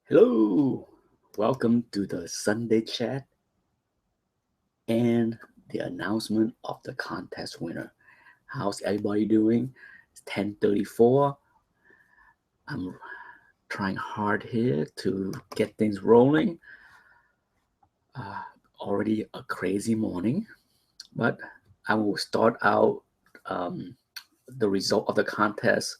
Hello, welcome to the Sunday chat and the announcement of the contest winner. How's everybody doing? It's 10:34. I'm trying hard here to get things rolling. Uh, Already a crazy morning, but I will start out um, the result of the contest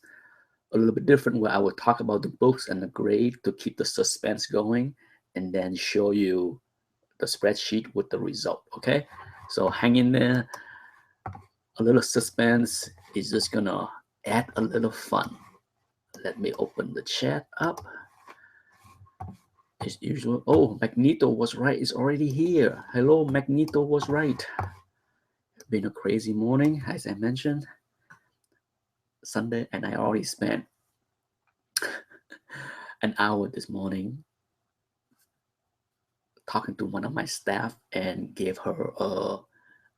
a little bit different, where I will talk about the books and the grade to keep the suspense going, and then show you the spreadsheet with the result. Okay, so hang in there. A little suspense is just gonna add a little fun. Let me open the chat up as usual. Oh, Magneto was right. It's already here. Hello, Magneto was right. It's been a crazy morning, as I mentioned. Sunday, and I already spent an hour this morning talking to one of my staff and gave her a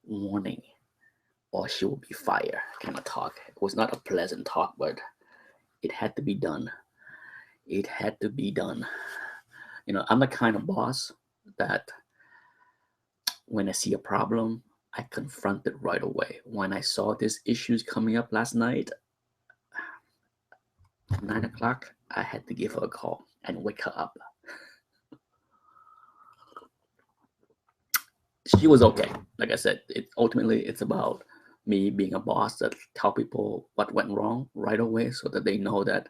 warning or she will be fired kind of talk. It was not a pleasant talk, but it had to be done. It had to be done. I'm the kind of boss that when I see a problem, I confront it right away. When I saw these issues coming up last night at 9 o'clock, I had to give her a call and wake her up. She was okay. Like I said, ultimately it's about me being a boss that tell people what went wrong right away so that they know that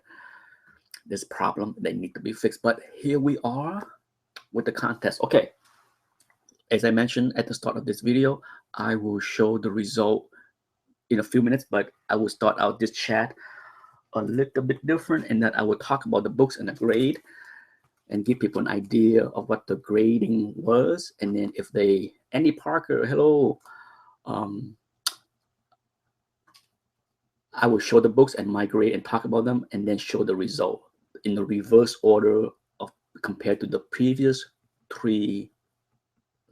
this problem they need to be fixed. But here we are with the contest. Okay, as I mentioned at the start of this video, I will show the result in a few minutes, but I will start out this chat a little bit different in that I will talk about the books and the grade and give people an idea of what the grading was. And then if they, Andy Parker, hello, I will show the books and my grade and talk about them and then show the result in the reverse order of compared to the previous 3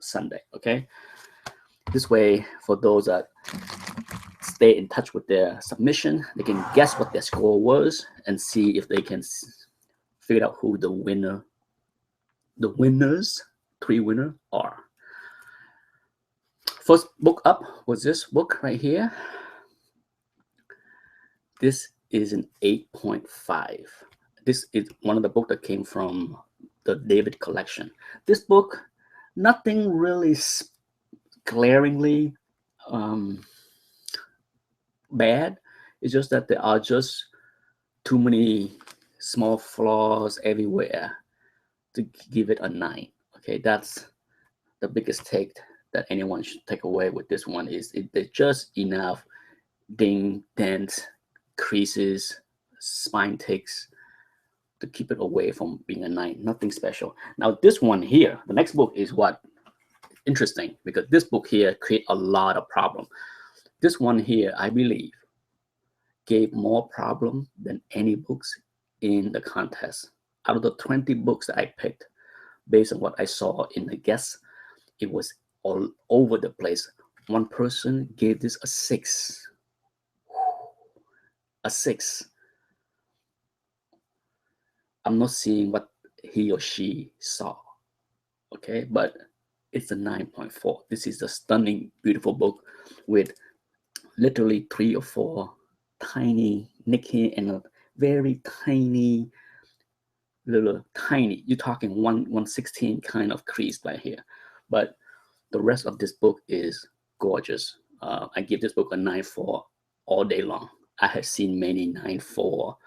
Sunday. Okay, this way for those that stay in touch with their submission, they can guess what their score was and see if they can figure out who the winners, 3 winners are. First book up was this book right here. This is an 8.5. This is one of the books that came from the David collection. This book, nothing really glaringly bad. It's just that there are just too many small flaws everywhere to give it a 9. Okay, that's the biggest take that anyone should take away with this one is there's just enough dents, creases, spine ticks to keep it away from being a 9. Nothing special. Now this one here, the next book is what interesting because this book here create a lot of problem. This one here, I believe, gave more problem than any books in the contest. Out of the 20 books that I picked, based on what I saw in the guests, it was all over the place. One person gave this a 6. A 6. I'm not seeing what he or she saw. Okay, but it's a 9.4. This is a stunning, beautiful book with literally 3 or 4 tiny nick here and a very tiny little tiny, you're talking 1/16 kind of crease right here, but the rest of this book is gorgeous. I give this book a 9.4 all day long. I have seen many 9.4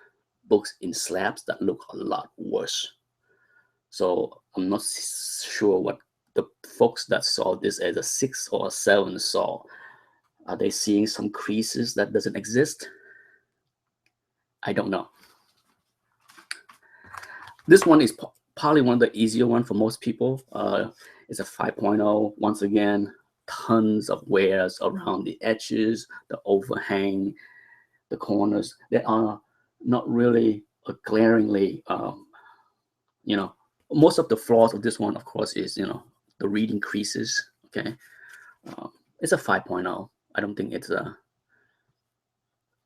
books in slabs that look a lot worse, so I'm not sure what the folks that saw this as a 6 or a 7 saw. Are they seeing some creases that doesn't exist? I don't know. This one is probably one of the easier one for most people. It's a 5.0. Once again, tons of wears around the edges, the overhang, the corners. They are not really glaringly, most of the flaws of this one, of course, is, the reading creases. Okay. It's a 5.0. I don't think it's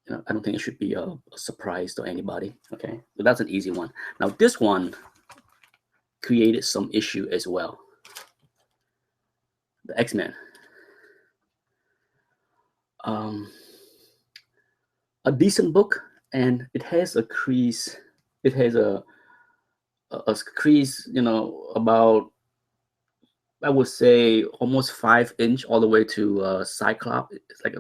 I don't think it should be a surprise to anybody. Okay. So that's an easy one. Now this one, created some issue as well. The X-Men. A decent book, and it has a crease. It has a crease, you know, about, I would say, almost 5 inch all the way to Cyclops. It's like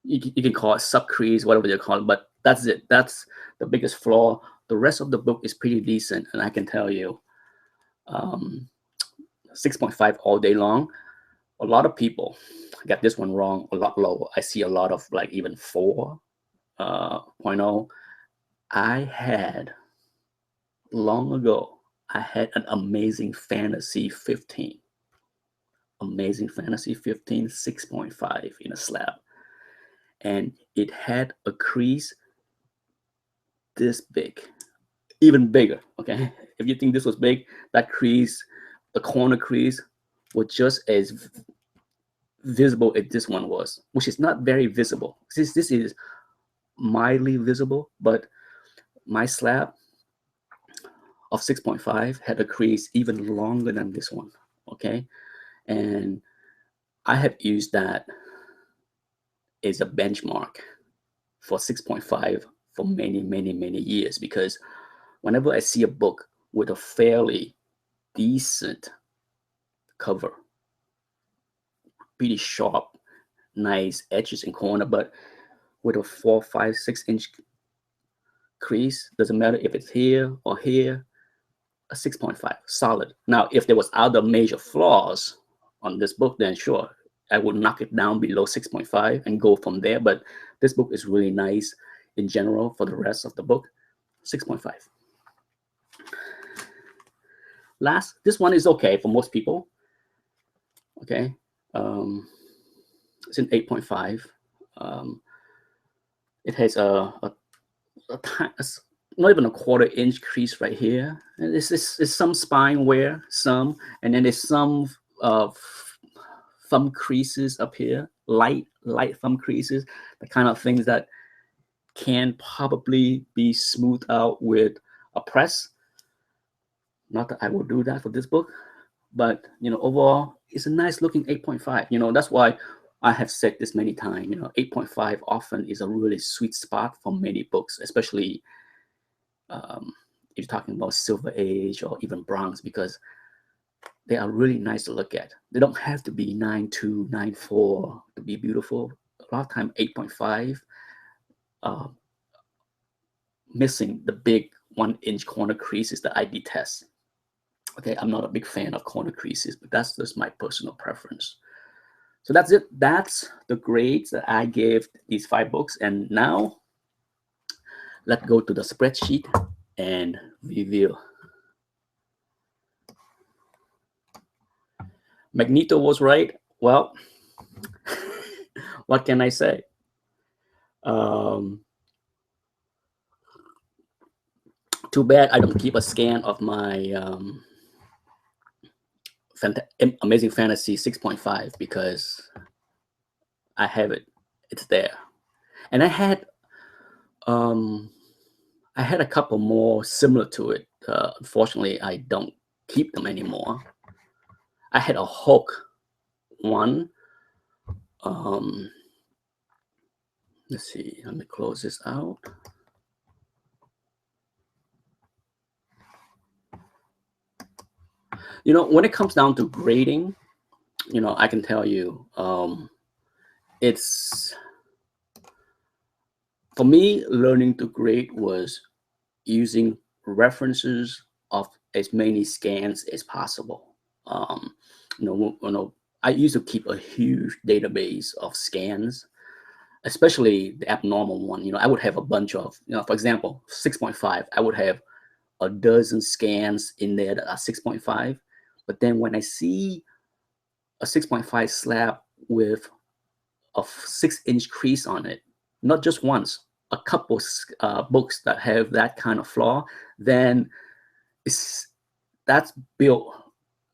you can call it sub crease, whatever you call it, but that's it. That's the biggest flaw. The rest of the book is pretty decent, and I can tell you, 6.5 all day long. A lot of people get this one wrong, a lot lower. I see a lot of like even 4.0. I had, long ago, I had an Amazing Fantasy 15. Amazing Fantasy 15, 6.5 in a slab. And it had a crease this big, even bigger, okay? If you think this was big, that crease, the corner crease, was just as visible as this one was, which is not very visible. This is mildly visible, but my slab of 6.5 had a crease even longer than this one, okay? And I have used that as a benchmark for 6.5 for many, many, many years, because whenever I see a book with a fairly decent cover, pretty sharp, nice edges and corner, but with a 4, 5, 6 inch crease, doesn't matter if it's here or here, a 6.5, solid. Now, if there was other major flaws on this book, then sure, I would knock it down below 6.5 and go from there. But this book is really nice in general for the rest of the book. 6.5. Last, this one is okay for most people. Okay, it's an 8.5. It has a not even a 1/4 inch crease right here. And it's some spine wear, some, and then there's some thumb creases up here, light thumb creases, the kind of things that can probably be smoothed out with a press. Not that I will do that for this book, but you know, overall, it's a nice looking 8.5. You know, that's why I have said this many times. You know, 8.5 often is a really sweet spot for many books, especially if you're talking about Silver Age or even Bronze, because they are really nice to look at. They don't have to be 9.2, 9.4 to be beautiful. A lot of time 8.5, missing the big 1 inch corner creases that I detest. Okay, I'm not a big fan of corner creases, but that's just my personal preference. So that's it. That's the grades that I gave these 5 books. And now let's go to the spreadsheet and review. Magneto was right. Well, what can I say? Too bad I don't keep a scan of my Amazing Fantasy 6.5, because I have it. It's there. And I had a couple more similar to it. Unfortunately, I don't keep them anymore. I had a Hulk one. Let's see. Let me close this out. You know, when it comes down to grading, you know, I can tell you, it's, for me, learning to grade was using references of as many scans as possible. You know, I used to keep a huge database of scans, especially the abnormal one. You know, I would have a bunch of, you know, for example, 6.5, I would have a dozen scans in there that are 6.5. But then when I see a 6.5 slab with a 6 inch crease on it, not just once, a couple books that have that kind of flaw, then that's built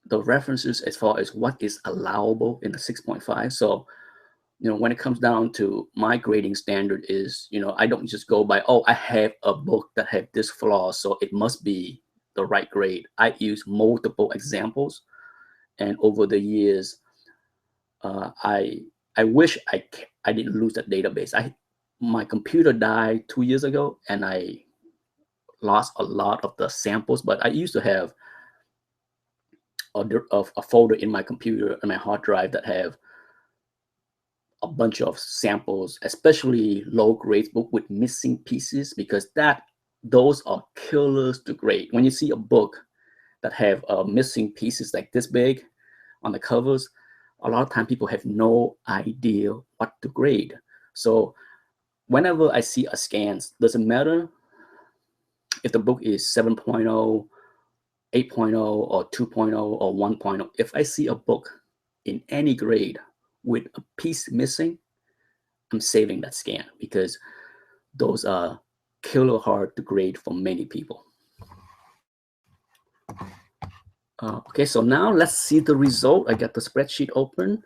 the references as far as what is allowable in a 6.5. So, you know, when it comes down to my grading standard is, you know, I don't just go by, oh, I have a book that had this flaw, so it must be the right grade. I use multiple examples, and over the years, I wish I didn't lose that database. My computer died 2 years ago, and I lost a lot of the samples. But I used to have a folder in my computer and my hard drive that have a bunch of samples, especially low grade book with missing pieces, because those are killers to grade. When you see a book that have missing pieces like this big on the covers, a lot of time people have no idea what to grade. So whenever I see a scans, doesn't matter if the book is 7.0, 8.0, or 2.0, or 1.0. If I see a book in any grade with a piece missing, I'm saving that scan, because those are killer hard to grade for many people. Okay, so now let's see the result. I got the spreadsheet open.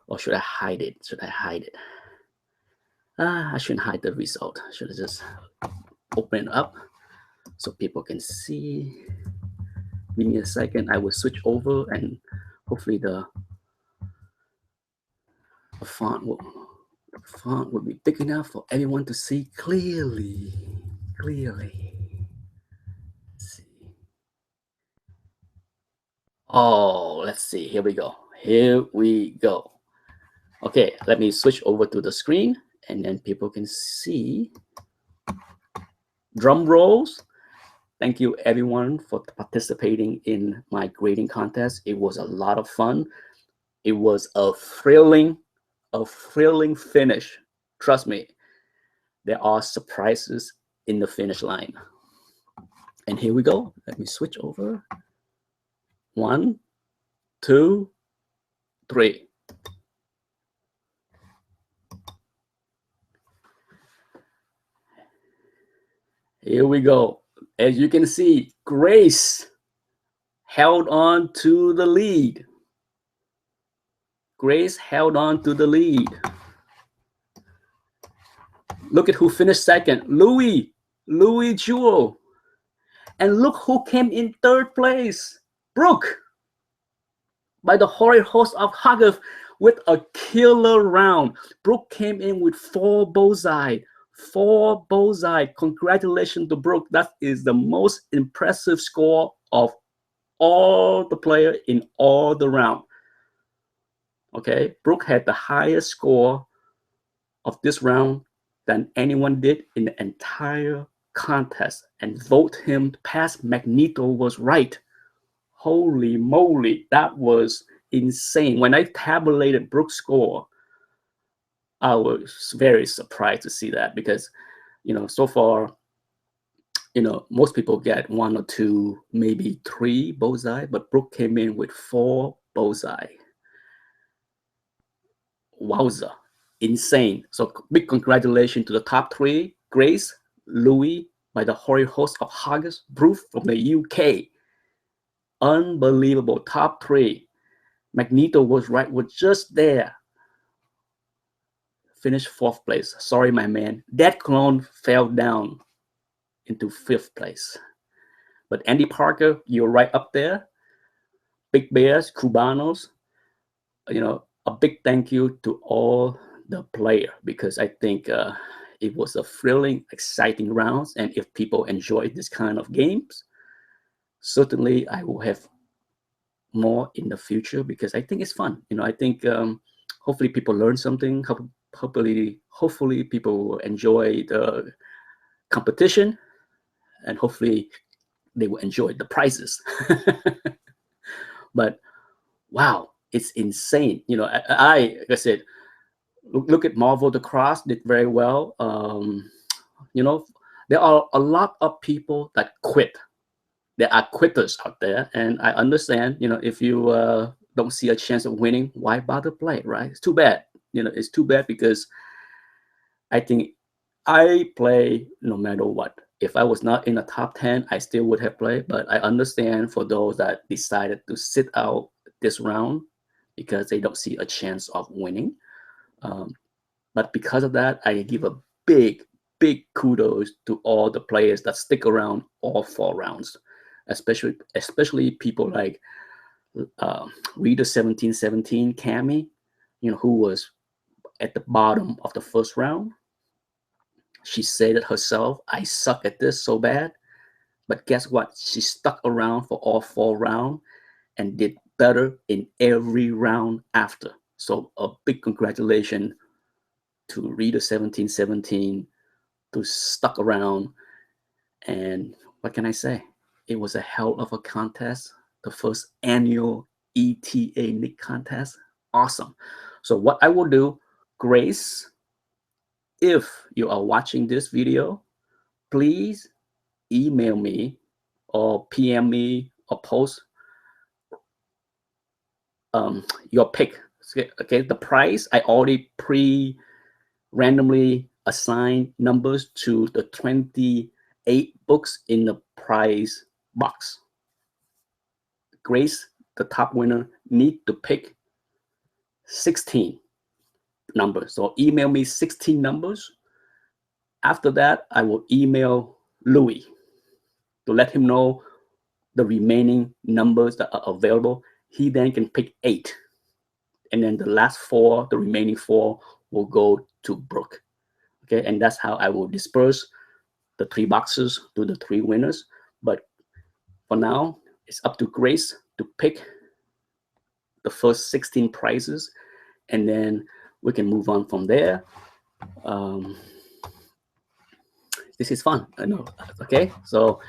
Or should I hide it? Should I hide it? I shouldn't hide the result. Should I just open it up so people can see? Give me a second. I will switch over, and hopefully the font will be big enough for everyone to see clearly. Let's see. Oh, let's see. Here we go. Okay, let me switch over to the screen, and then people can see. Drum rolls. Thank you everyone for participating in my grading contest. It was a lot of fun. It was a thrilling finish. Trust me, there are surprises in the finish line. And here we go. Let me switch over. 1, 2, 3. Here we go. As you can see, Grace held on to the lead. Grace held on to the lead. Look at who finished second. Louis Jewell. And look who came in third place. Brooke, by the Hoary Host of Hoggarth, with a killer round. Brooke came in with 4 bullseye. 4 bullseye. Congratulations to Brooke. That is the most impressive score of all the players in all the round. Okay, Brooke had the highest score of this round than anyone did in the entire contest, and vote him past Magneto was right. Holy moly, that was insane. When I tabulated Brooke's score, I was very surprised to see that, because so far, most people get 1 or 2, maybe 3 bullseye, but Brooke came in with 4 bullseye. Wowza, insane. So big congratulations to the top 3: Grace, Louis by the Hoary Host of Hoggarth, Bruce from the UK. Unbelievable. Top 3. Magneto was right, was just there. Finished 4th place. Sorry, my man. That clone fell down into 5th place. But Andy Parker, you're right up there. Big Bears, Cubanos, a big thank you to all the players, because I think it was a thrilling, exciting rounds. And if people enjoy this kind of games, certainly I will have more in the future, because I think it's fun. I think hopefully people learn something. Hopefully people will enjoy the competition, and hopefully they will enjoy the prizes. But wow, it's insane. Like I said, look at Marvel the Cross did very well. There are a lot of people that quit. There are quitters out there, and I understand. If you don't see a chance of winning, why bother play, right? It's too bad. It's too bad, because I think I play no matter what. If I was not in the top 10, I still would have played. But I understand for those that decided to sit out this round because they don't see a chance of winning. But because of that, I give a big, big kudos to all the players that stick around all 4 rounds, especially people like Reader 1717 Cami, who was at the bottom of the first round. She said it herself, I suck at this so bad. But guess what? She stuck around for all 4 rounds and did better in every round after. So a big congratulations to Reader 1717 to stuck around. And what can I say? It was a hell of a contest. The first annual ETA Nick contest. Awesome. So what I will do, Grace, if you are watching this video, please email me or PM me or post your pick. Okay, the price I already randomly assigned numbers to the 28 books in the prize box. Grace, the top winner, need to pick 16 numbers. So email me 16 numbers. After that, I will email Louis to let him know the remaining numbers that are available. He then can pick 8. And then the last 4, the remaining 4 will go to Brooke. Okay, and that's how I will disperse the 3 boxes to the 3 winners. But for now, it's up to Grace to pick the first 16 prizes, and then we can move on from there. This is fun, I know. Okay, so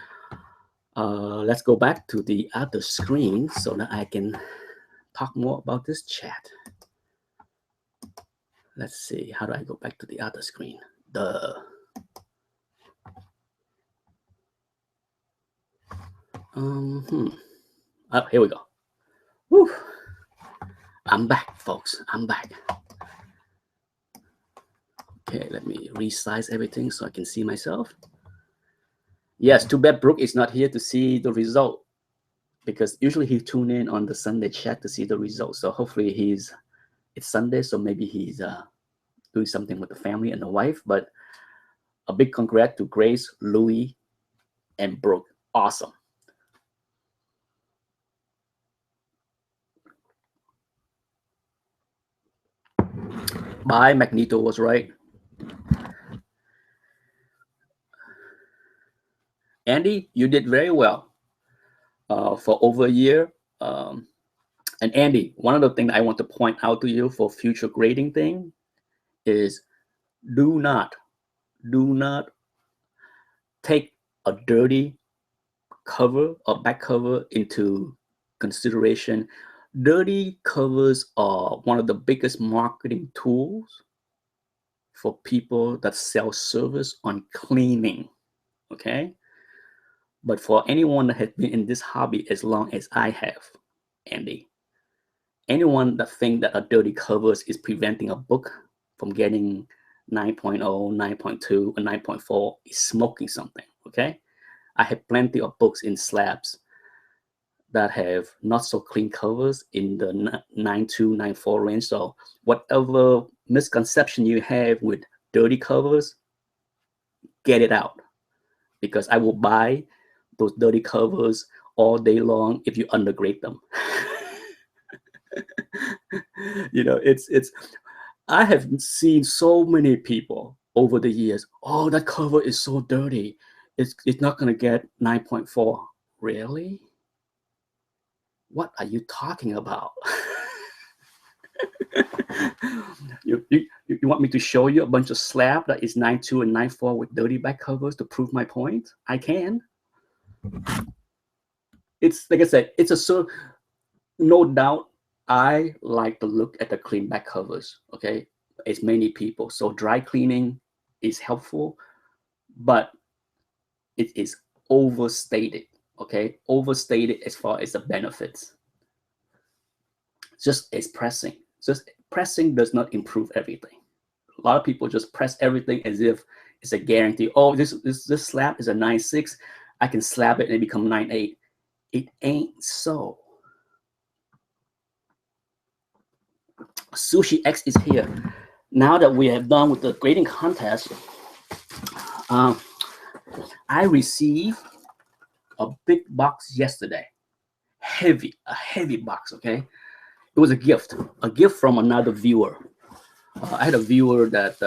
let's go back to the other screen so that I can talk more about this chat. Let's see, how do I go back to the other screen? Oh, here we go. Woo. I'm back, folks. I'm back. Okay, let me resize everything so I can see myself. Yes, too bad Brooke is not here to see the result, because usually he tune in on the Sunday chat to see the results. So hopefully it's Sunday, so maybe he's doing something with the family and the wife. But a big congrats to Grace, Louis, and Brooke. Awesome. Bye, Magneto was right. Andy, you did very well for over a year. And Andy, one of the things I want to point out to you for future grading thing is do not take a dirty cover or back cover into consideration. Dirty covers are one of the biggest marketing tools for people that sell service on cleaning. Okay, but for anyone that has been in this hobby as long as I have, Andy, anyone that think that a dirty covers is preventing a book from getting 9.0, 9.2, or 9.4 is smoking something. Okay, I have plenty of books in slabs that have not so clean covers in the 9.2, 9.4 range. So whatever misconception you have with dirty covers, get it out, because I will buy those dirty covers all day long if you undergrade them. It's I have seen so many people over the years, oh, that cover is so dirty, it's not going to get 9.4. Really? What are you talking about? You want me to show you a bunch of slab that is 9.2 and 9.4 with dirty back covers to prove my point? I can. It's like I said, no doubt I like to look at the clean back covers, okay, as many people. So dry cleaning is helpful, but it is overstated, okay? Overstated as far as the benefits. Just pressing does not improve everything. A lot of people just press everything as if it's a guarantee. Oh, this slab is a 9.6. I can slab it and it become 9.8. It ain't so. Sushi X is here. Now that we have done with the grading contest, Um, I received a big box yesterday, a heavy box. Okay, it was a gift from another viewer. I had a viewer that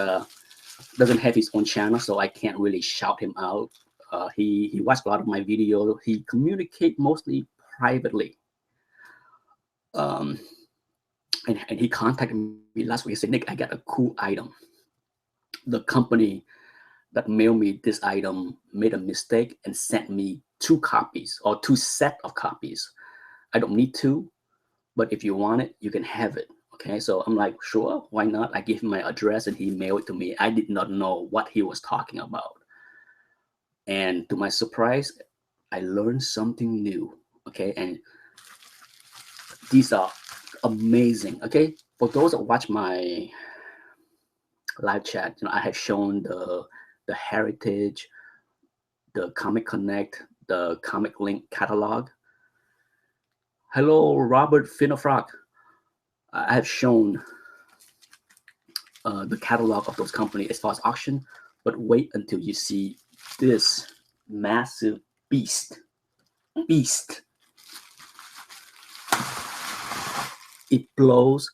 doesn't have his own channel, so I can't really shout him out. He watched a lot of my video. He communicate mostly privately. Um, and he contacted me last week. He said, Nick, I got a cool item. The company that mailed me this item made a mistake and sent me two copies or two set of copies. I don't need two, but if you want it, you can have it. Okay, so I'm like, sure, why not? I gave him my address and he mailed it to me. I did not know what he was talking about. And to my surprise, I learned something new. Okay, and these are amazing. Okay, for those that watch my live chat, I have shown the Heritage, the Comic Connect, the Comic Link catalog. Hello, Robert Finofrock. I have shown the catalog of those companies as far as auction, but wait until you see this massive beast. It blows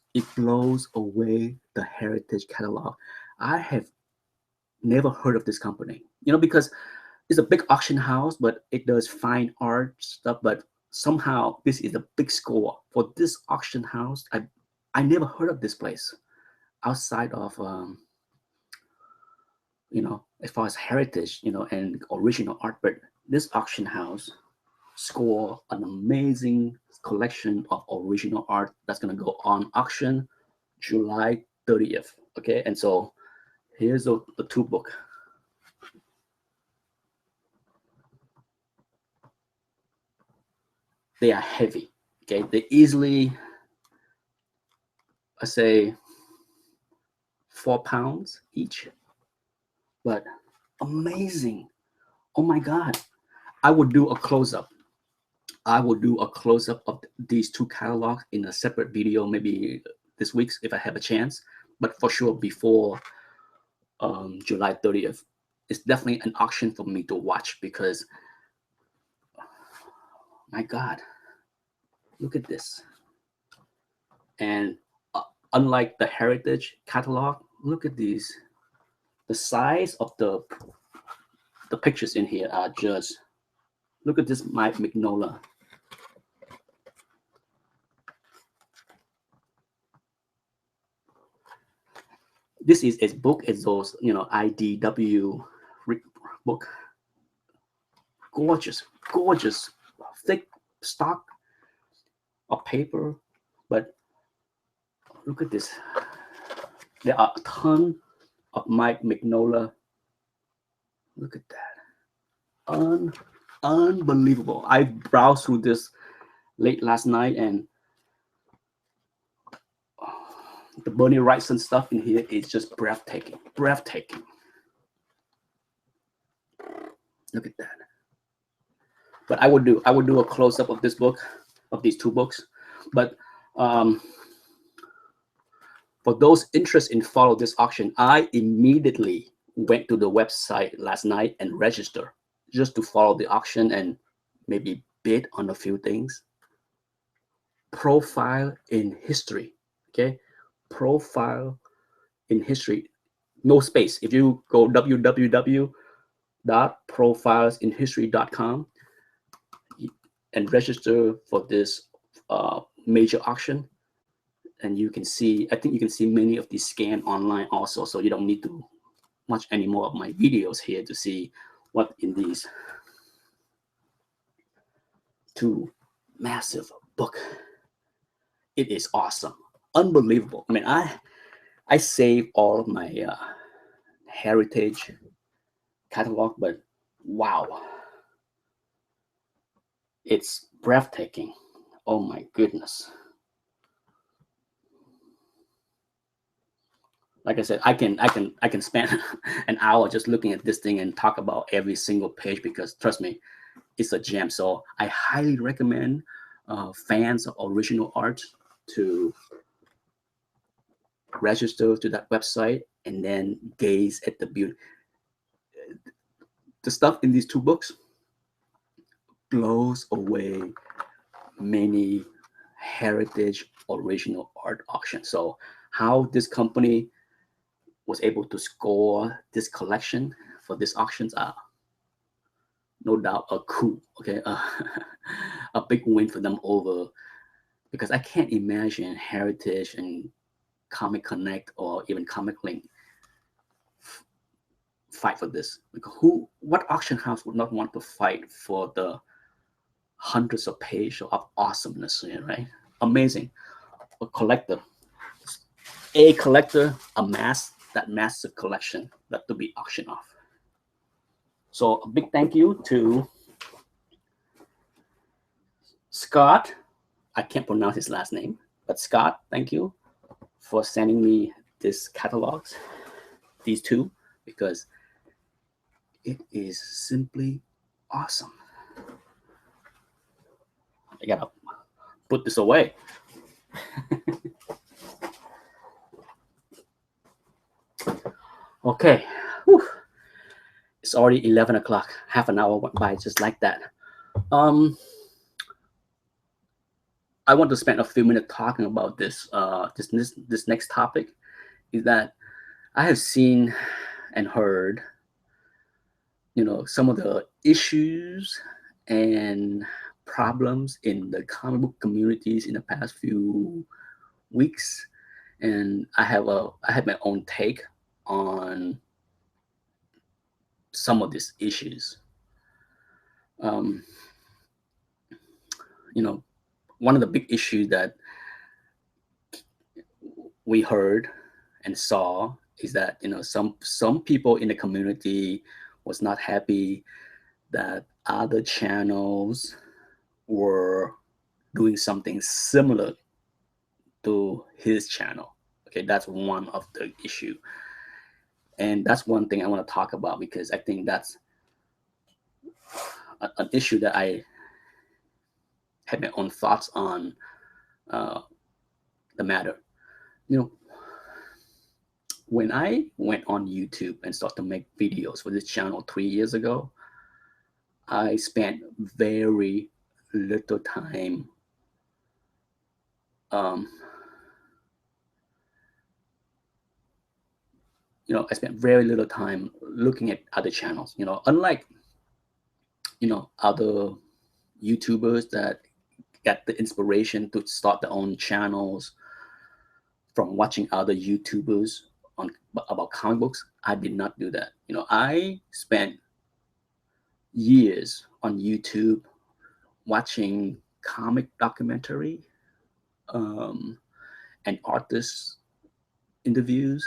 away the Heritage catalog. I have never heard of this company, because it's a big auction house, but it does fine art stuff. But somehow this is a big score for this auction house. I never heard of this place outside of as far as heritage, and original art. But this auction house score an amazing collection of original art that's going to go on auction July 30th. Okay, and so here's the two book. They are heavy. Okay, they easily, I say, 4 pounds each, but amazing. Oh my God. I would do a close-up. Of these two catalogs in a separate video, maybe this week if I have a chance, but for sure before July 30th. It's definitely an auction for me to watch because, my God, look at this. And unlike the Heritage catalog, look at these. The size of the pictures in here are just, look at this Mike Mignola. This is as book as those, IDW book. Gorgeous, thick stock of paper. But look at this. There are a ton of Mike Mignola. Look at that. Unbelievable. I browsed through this late last night, and the Bernie Wrightson stuff in here is just breathtaking. Look at that. But I would do a close-up of this book, of these two books. But for those interested in follow this auction, I immediately went to the website last night and registered just to follow the auction and maybe bid on a few things. Profile in History. Okay, Profile in History, no space. If you go www.profilesinhistory.com and register for this major auction, and you can see, I think you can see many of these scanned online also, so you don't need to watch any more of my videos here to see what in these two massive book. It is awesome, unbelievable. I mean, I saved all of my Heritage catalog, but wow, it's breathtaking. Oh my goodness. Like I said, I can spend an hour just looking at this thing and talk about every single page, because trust me, it's a gem. So I highly recommend fans of original art to register to that website and then gaze at the beauty. the stuff in these two books blows away many heritage original art auctions. So how this company was able to score this collection for these auctions are no doubt a coup, okay, a big win for them over, because I can't imagine Heritage and Comic Connect or even Comic Link fight for this. Like what auction house would not want to fight for the hundreds of pages of awesomeness, right? Amazing. A collector, amass that massive collection that to be auctioned off. So a big thank you to Scott. I can't pronounce his last name, but Scott, thank you for sending me these catalogs, these two, because it is simply awesome. I gotta put this away. Okay. Whew. It's already 11 o'clock. Half an hour went by just like that. I want to spend a few minutes talking about this. This next topic is that I have seen and heard, some of the issues and problems in the comic book communities in the past few weeks, and I have my own take on some of these issues. Um, one of the big issues that we heard and saw is that some people in the community was not happy that other channels were doing something similar to his channel. Okay, that's one of the issue, and that's one thing I want to talk about, because I think that's an issue that I had my own thoughts on the matter. When I went on YouTube and started to make videos for this channel 3 years ago, I spent very little time I spent very little time looking at other channels. Unlike other YouTubers that get the inspiration to start their own channels from watching other YouTubers about comic books, I did not do that. I spent years on YouTube watching comic documentary and artist interviews,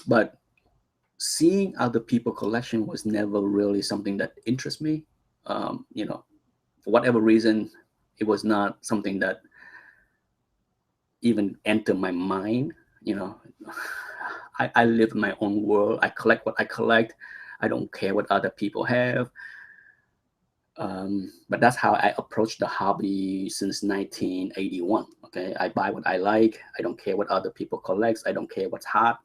but seeing other people collection was never really something that interests me. For whatever reason, it was not something that even entered my mind. I live in my own world. I collect what I collect. I don't care what other people have. But that's how I approached the hobby since 1981. Okay, I buy what I like. I don't care what other people collect. I don't care what's hot,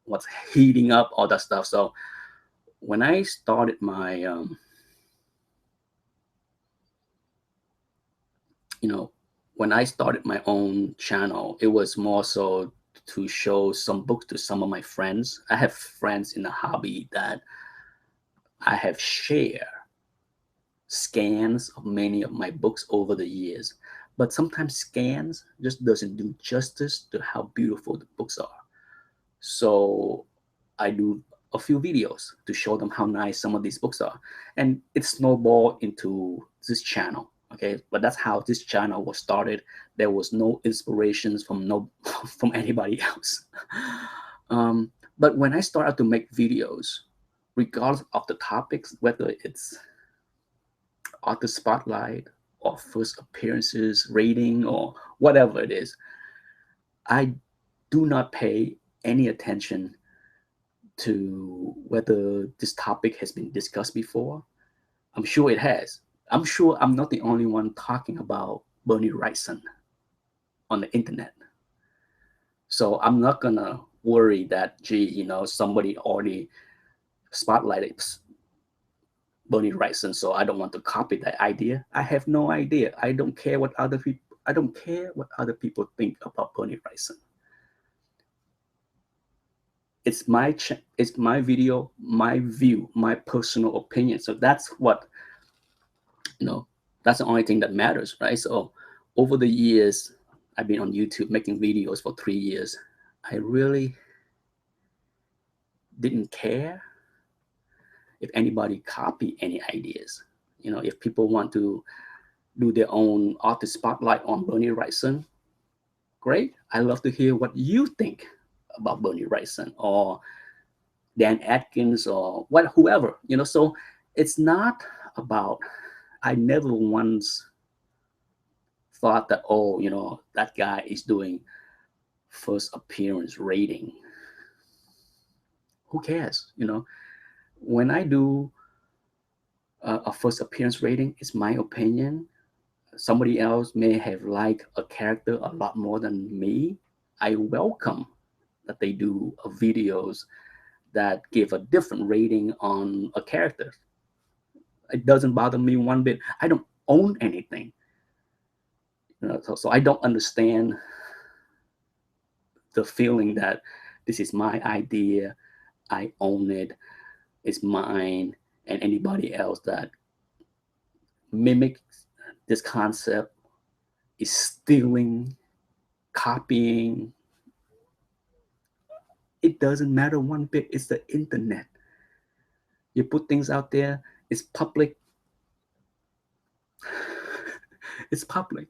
what's heating up, all that stuff. So when I started my when I started my own channel, it was more so to show some books to some of my friends. I have friends in the hobby that I have shared scans of many of my books over the years, but sometimes scans just doesn't do justice to how beautiful the books are. So I do a few videos to show them how nice some of these books are, and it snowballed into this channel. Okay, but that's how this channel was started. There was no inspirations from from anybody else. But when I started to make videos, regardless of the topics, whether it's author spotlight or first appearances rating or whatever it is, I do not pay any attention to whether this topic has been discussed before. I'm sure it has. I'm sure I'm not the only one talking about Bernie Wrightson on the internet. So I'm not gonna worry that, somebody already spotlighted Bernie Wrightson, so I don't want to copy that idea. I have no idea. I don't care what other people. I don't care what other people think about Bernie Wrightson. It's it's my video, my view, my personal opinion. So that's what, that's the only thing that matters, right? So over the years, I've been on YouTube making videos for 3 years. I really didn't care if anybody copy any ideas. If people want to do their own artist spotlight on Bernie Wrightson, great. I love to hear what you think about Bernie Wrightson or Dan Atkins or whoever. So it's not about. I never once thought that, that guy is doing first appearance rating. Who cares? When I do a first appearance rating, it's my opinion. Somebody else may have liked a character a lot more than me. I welcome that they do videos that give a different rating on a character. It doesn't bother me one bit. I don't own anything. So I don't understand the feeling that this is my idea, I own it, it's mine, and anybody else that mimics this concept is stealing, copying. It doesn't matter one bit. It's the internet. You put things out there, it's public. It's public.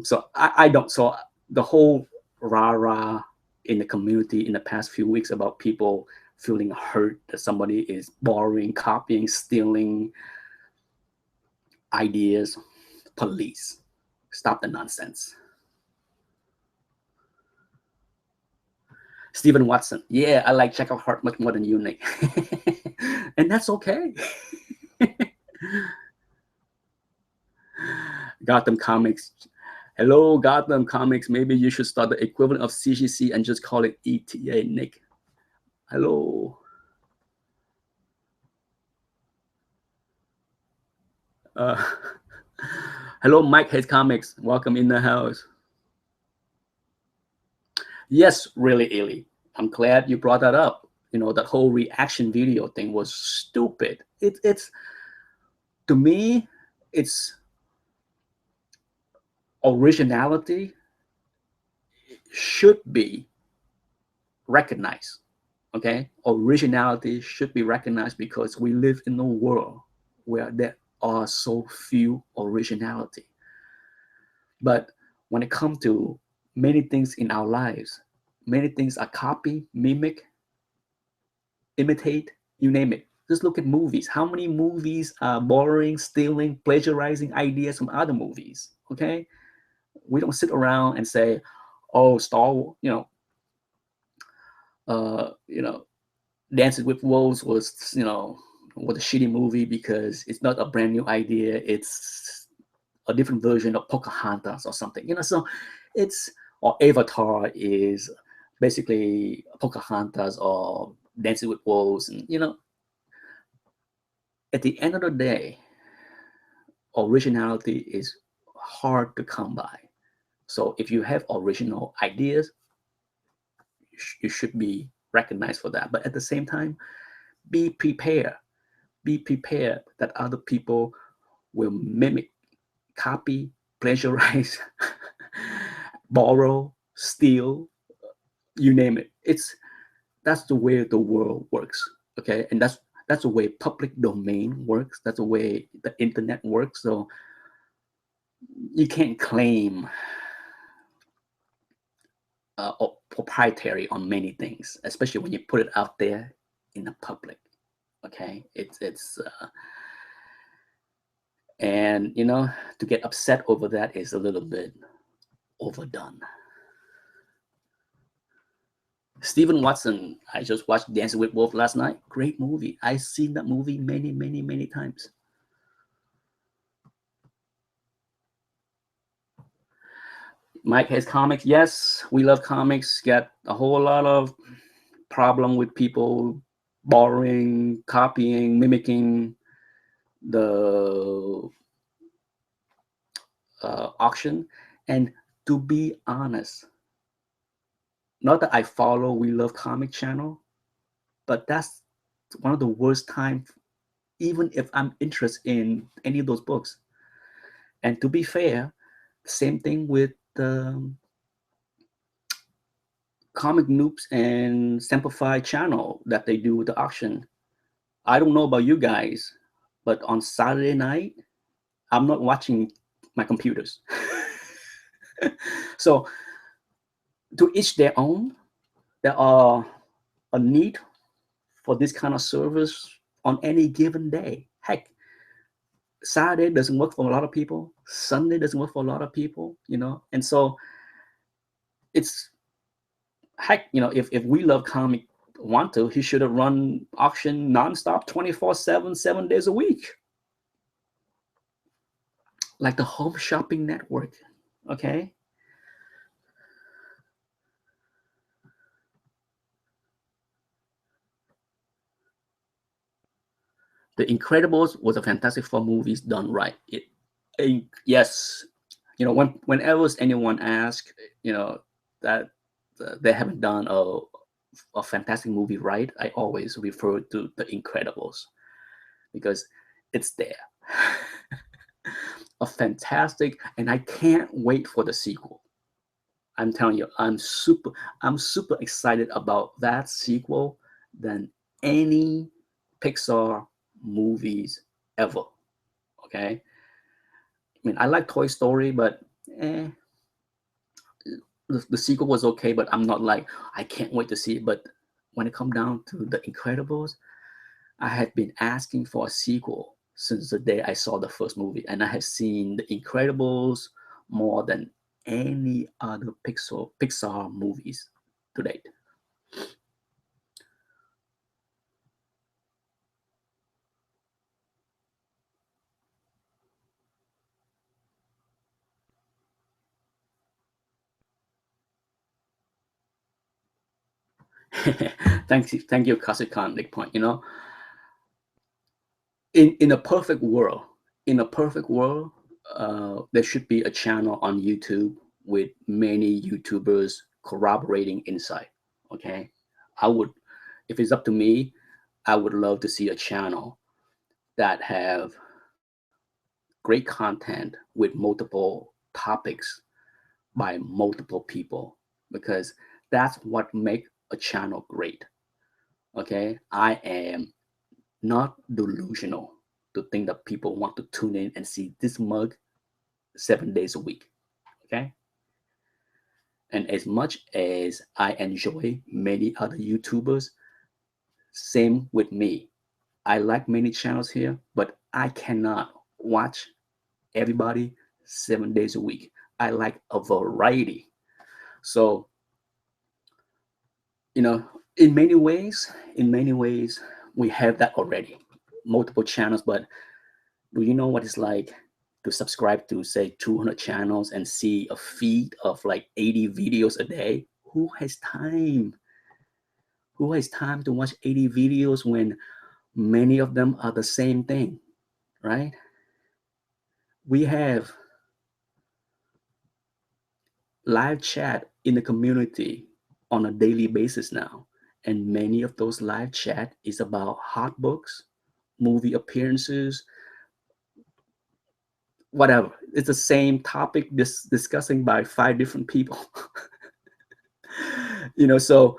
So I don't. So the whole rah-rah in the community in the past few weeks about people feeling hurt that somebody is borrowing, copying, stealing ideas. Police, stop the nonsense. Stephen Watson, yeah, I like Jekyll Hart much more than you, Nick. And that's okay. Gotham Comics. Hello, Gotham Comics. Maybe you should start the equivalent of CGC and just call it ETA, Nick. Hello. Hello, Mike Hayes Comics. Welcome in the house. Yes, really, Illy. I'm glad you brought that up. That whole reaction video thing was stupid. It's to me, it's originality should be recognized. Okay, originality should be recognized because we live in a world where there are so few originality. But when it comes to many things in our lives, many things are copy, mimic, imitate, you name it. Just look at movies. How many movies are borrowing, stealing, plagiarizing ideas from other movies? Okay, we don't sit around and say, "Oh, Star Wars," Dances with Wolves was a shitty movie because it's not a brand new idea. It's a different version of Pocahontas or something. So or Avatar is basically Pocahontas or Dancing with Wolves, and at the end of the day, originality is hard to come by. So if you have original ideas, you should be recognized for that. But at the same time, be prepared. Be prepared that other people will mimic, copy, plagiarize, borrow, steal, you name it. That's the way the world works. Okay, and that's the way public domain works. That's the way the internet works. So you can't claim proprietary on many things, especially when you put it out there in the public. Okay, and to get upset over that is a little bit overdone. Stephen Watson, I just watched Dancing with Wolves last night. Great movie. I've seen that movie many, many, many times. Mike has comics. Yes, we love comics. Got a whole lot of problem with people borrowing, copying, mimicking the auction. And to be honest, not that I follow We Love Comic channel, but that's one of the worst times, even if I'm interested in any of those books. And to be fair, same thing with the Comic Noobs and Simplify channel that they do with the auction. I don't know about you guys, but on Saturday night, I'm not watching my computers. So to each their own. There are a need for this kind of service on any given day. Heck, Saturday doesn't work for a lot of people. Sunday doesn't work for a lot of people, And so it's heck, if We Love Comic want to, he should have run auction nonstop 24/7, 7 days a week. Like the Home Shopping Network. Okay. The Incredibles was a Fantastic Four movies done right. Yes, whenever anyone asks, that they haven't done a fantastic movie right, I always refer to The Incredibles because it's there. A fantastic, and I can't wait for the sequel. I'm telling you, I'm super excited about that sequel than any Pixar movies ever. Okay. I mean, I like Toy Story, but the sequel was okay, but I'm not like, I can't wait to see it. But when it comes down to The Incredibles, I had been asking for a sequel since the day I saw the first movie, and I have seen The Incredibles more than any other Pixar movies to date. Thank you, Kasikan. Nick Point. In a perfect world, there should be a channel on YouTube with many YouTubers corroborating inside. Okay, I would, if it's up to me, I would love to see a channel that have great content with multiple topics by multiple people, because that's what makes a channel great. Okay, I am not delusional to think that people want to tune in and see this mug 7 days a week. Okay. And as much as I enjoy many other YouTubers, same with me. I like many channels here, but I cannot watch everybody 7 days a week. I like a variety. So, in many ways, we have that already. Multiple channels, but do you know what it's like to subscribe to, say, 200 channels and see a feed of like 80 videos a day? Who has time? Who has time to watch 80 videos when many of them are the same thing, right? We have live chat in the community on a daily basis now. And many of those live chat is about hot books, movie appearances, whatever. It's the same topic discussing by 5 different people. So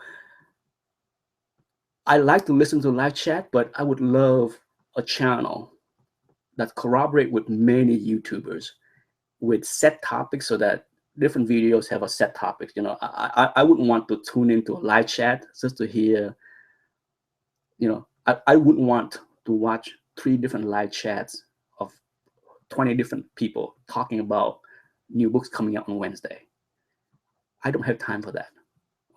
I like to listen to live chat, but I would love a channel that corroborate with many YouTubers with set topics so that different videos have a set topic. I wouldn't want to tune into a live chat just to hear, I wouldn't want to watch 3 different live chats of 20 different people talking about new books coming out on Wednesday. I don't have time for that.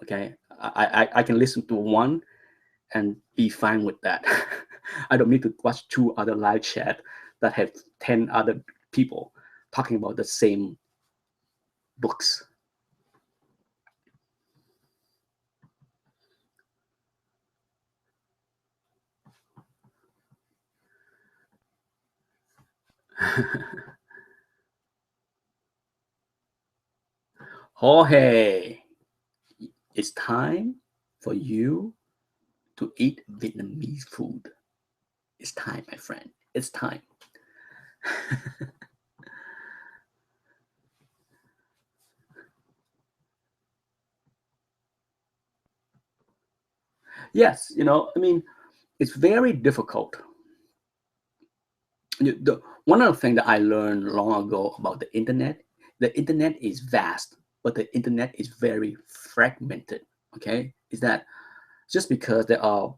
Okay. I can listen to one and be fine with that. I don't need to watch 2 other live chat that have 10 other people talking about the same books. Jorge, it's time for you to eat Vietnamese food. It's time, my friend. It's time. Yes, I mean, it's very difficult. One of the things that I learned long ago about the internet is vast, but the internet is very fragmented. Okay, is that just because there are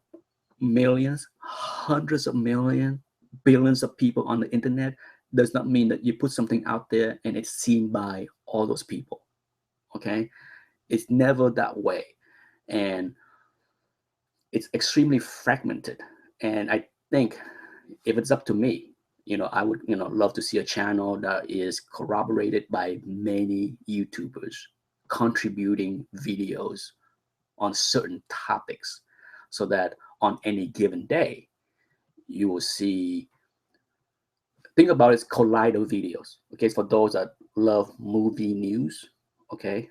millions, hundreds of millions, billions of people on the internet does not mean that you put something out there and it's seen by all those people. Okay, it's never that way, and it's extremely fragmented. And I think if it's up to me, I would, love to see a channel that is corroborated by many YouTubers contributing videos on certain topics, so that on any given day, you will see, think about it, Collider videos. Okay, for those that love movie news, okay,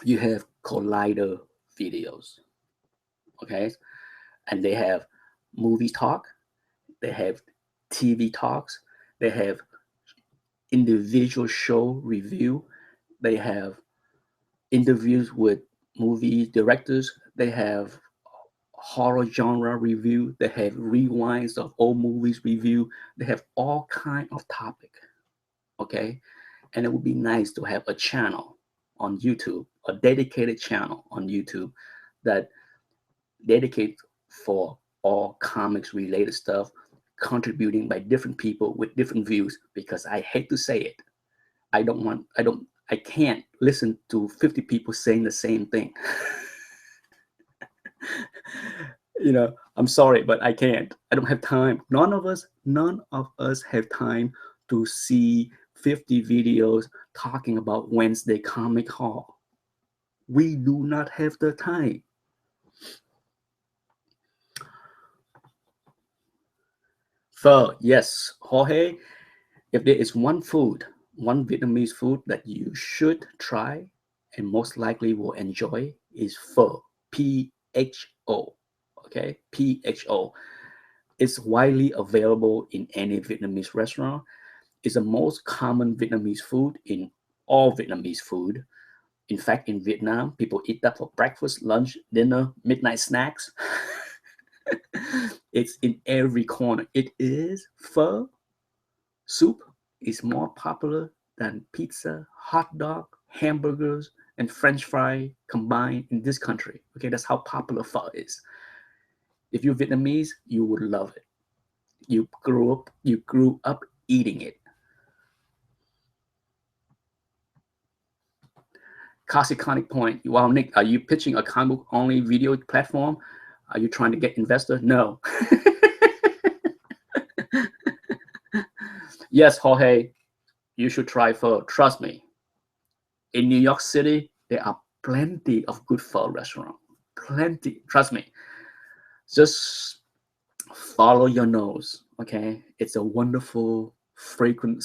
you have Collider videos, okay, and they have movie talk, they have TV talks, they have individual show review, they have interviews with movie directors, they have horror genre review, they have rewinds of old movies review, they have all kind of topic. Okay, and it would be nice to have a channel on YouTube, a dedicated channel on YouTube that dedicates for all comics related stuff, contributing by different people with different views. Because I hate to say it, I can't listen to 50 people saying the same thing. I'm sorry, but I can't. I don't have time. None of us have time to see 50 videos talking about Wednesday Comic Hall. We do not have the time. So, yes, Jorge, if there is one Vietnamese food that you should try and most likely will enjoy, is pho. PHO. Okay, PHO. It's widely available in any Vietnamese restaurant. It's the most common Vietnamese food in all Vietnamese food. In fact, in Vietnam, people eat that for breakfast, lunch, dinner, midnight snacks. It's in every corner. It is pho. Soup is more popular than pizza, hot dog, hamburgers, and French fry combined in this country. Okay, that's how popular pho is. If you're Vietnamese, you would love it. You grew up eating it. Iconic point. Wow, Nick, are you pitching a comic book only video platform? Are you trying to get investor? No. Yes, Jorge, you should try pho. Trust me. In New York City, there are plenty of good pho restaurants. Plenty. Trust me. Just follow your nose. Okay. It's a wonderful, fragrant,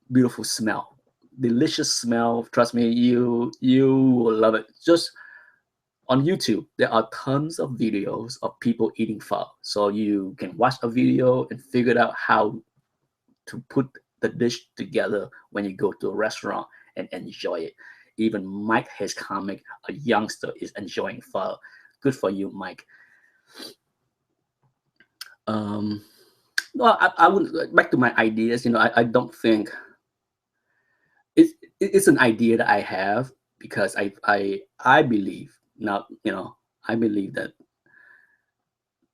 beautiful smell. Delicious smell. Trust me, you will love it. Just on YouTube, there are tons of videos of people eating pho. So you can watch a video and figure out how to put the dish together when you go to a restaurant and enjoy it. Even Mike, his comic, a youngster, is enjoying pho. Good for you, Mike. Um, well, I would back to my ideas. I don't think it's it's an idea that I have, because I believe now. I believe that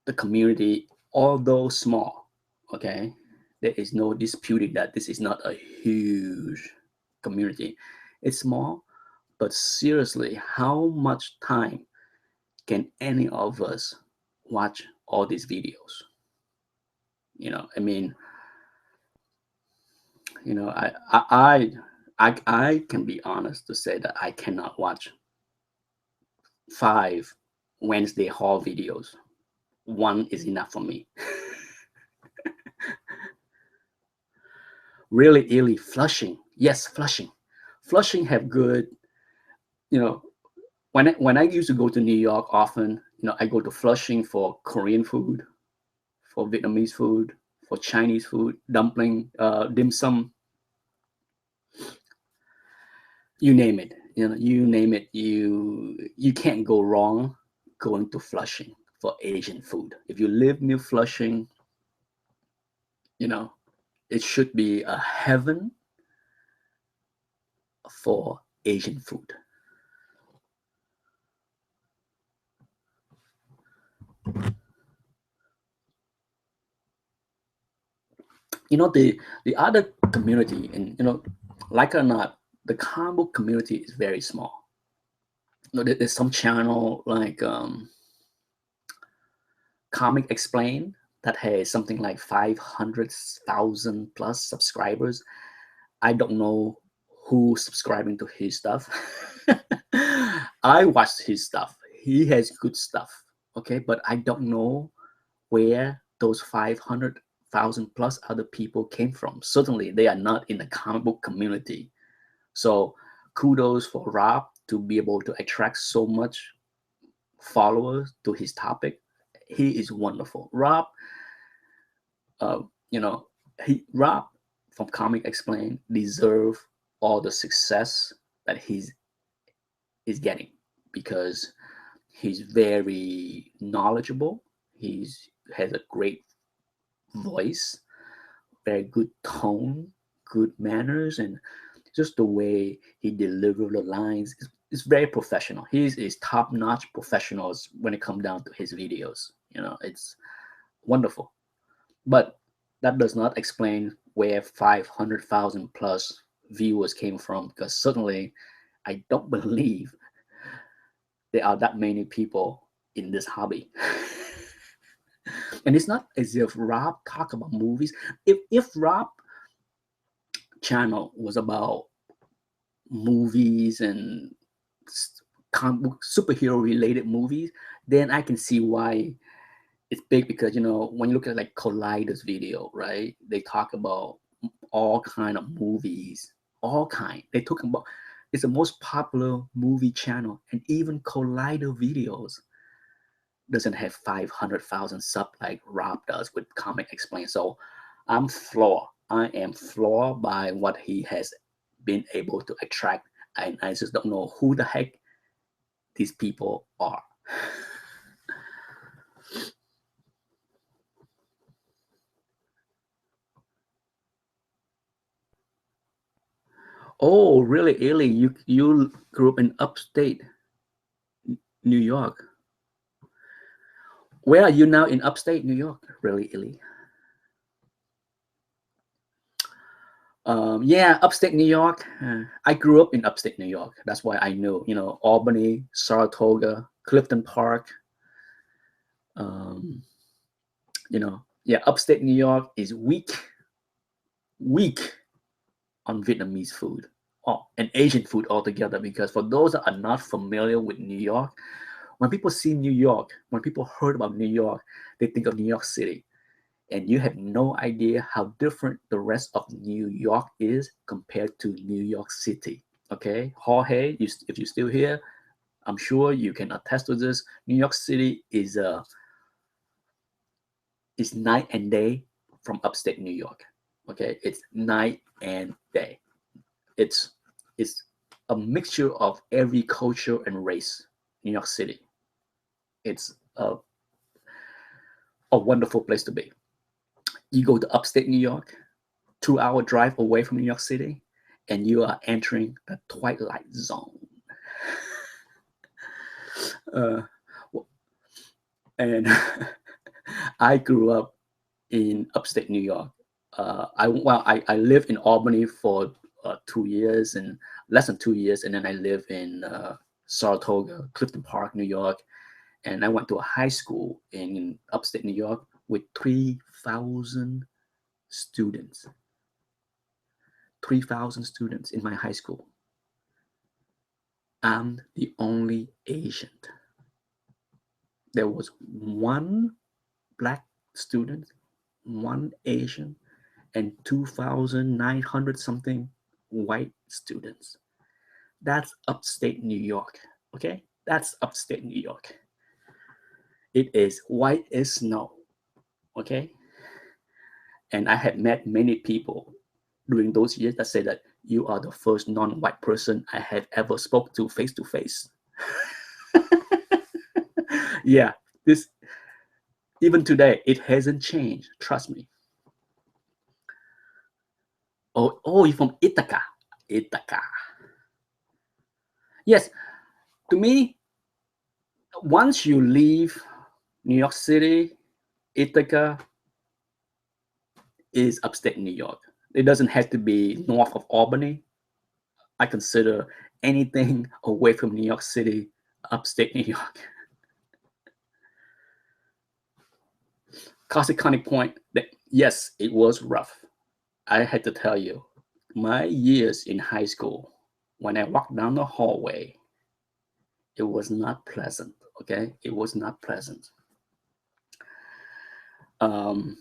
the community, although small, okay, there is no disputing that this is not a huge community. It's small, but seriously, how much time can any of us watch all these videos? I mean, I can be honest to say that I cannot watch 5 Wednesday haul videos. One is enough for me. Really, really Flushing. Yes, Flushing. Flushing have good, you know, when I used to go to New York often, I go to Flushing for Korean food, for Vietnamese food, for Chinese food, dumpling, dim sum, you name it. You name it. You can't go wrong going to Flushing for Asian food. If you live near Flushing, you know it should be a heaven for Asian food. The other community, and like it or not, the comic book community is very small. There's some channel like Comic Explain that has something like 500,000 plus subscribers. I don't know who's subscribing to his stuff. I watched his stuff. He has good stuff. Okay, but I don't know where those 500,000 plus other people came from. Certainly, they are not in the comic book community. So, kudos for Rob to be able to attract so much followers to his topic. He is wonderful. Rob, uh, you know, Rob from Comic Explain deserve all the success that he's getting, because he's very knowledgeable. He's has a great voice, very good tone, good manners, and just the way he delivers the lines is very professional. He's top-notch professionals when it comes down to his videos. It's wonderful. But that does not explain where 500,000 plus viewers came from, because certainly I don't believe there are that many people in this hobby. And it's not as if Rob talk about movies. If Rob channel was about movies and comic book superhero related movies, then I can see why it's big, because when you look at like Collider's video, right? They talk about all kind of movies, all kind. They talk about it's the most popular movie channel, and even Collider videos doesn't have 500,000 sub like Rob does with Comic Explain. So I'm floored. I am floored by what he has been able to attract, and I just don't know who the heck these people are. Oh, really, Illy? You grew up in upstate New York. Where are you now in upstate New York? Really, Illy? Yeah, upstate New York. I grew up in upstate New York. That's why I know, Albany, Saratoga, Clifton Park. Um, yeah, upstate New York is weak on Vietnamese food, and Asian food altogether. Because for those that are not familiar with New York, when people see New York, when people heard about New York, they think of New York City. And you have no idea how different the rest of New York is compared to New York City. Okay, Jorge, if you're still here, I'm sure you can attest to this. New York City is night and day from upstate New York. Okay, it's night and day. It's a mixture of every culture and race. New York City. It's a wonderful place to be. You go to upstate New York, 2 hour drive away from New York City, and you are entering the twilight zone. Uh, and I grew up in upstate New York. I lived in Albany for 2 years, and less than 2 years, and then I live in Saratoga, Clifton Park, New York, and I went to a high school in upstate New York with 3,000 students. 3,000 students in my high school. I'm the only Asian. There was one black student, one Asian, and 2,900 something white students. That's upstate New York. Okay, that's upstate New York. It is white as snow. Okay, and I had met many people during those years that said that you are the first non-white person I have ever spoke to face to face. Yeah, this even today it hasn't changed. Trust me. Oh, you're from Ithaca. Ithaca. Yes, to me, once you leave New York City, Ithaca is upstate New York. It doesn't have to be north of Albany. I consider anything away from New York City upstate New York. Consequently, point that yes, it was rough. I had to tell you, my years in high school, when I walked down the hallway, it was not pleasant. Okay, it was not pleasant. Um,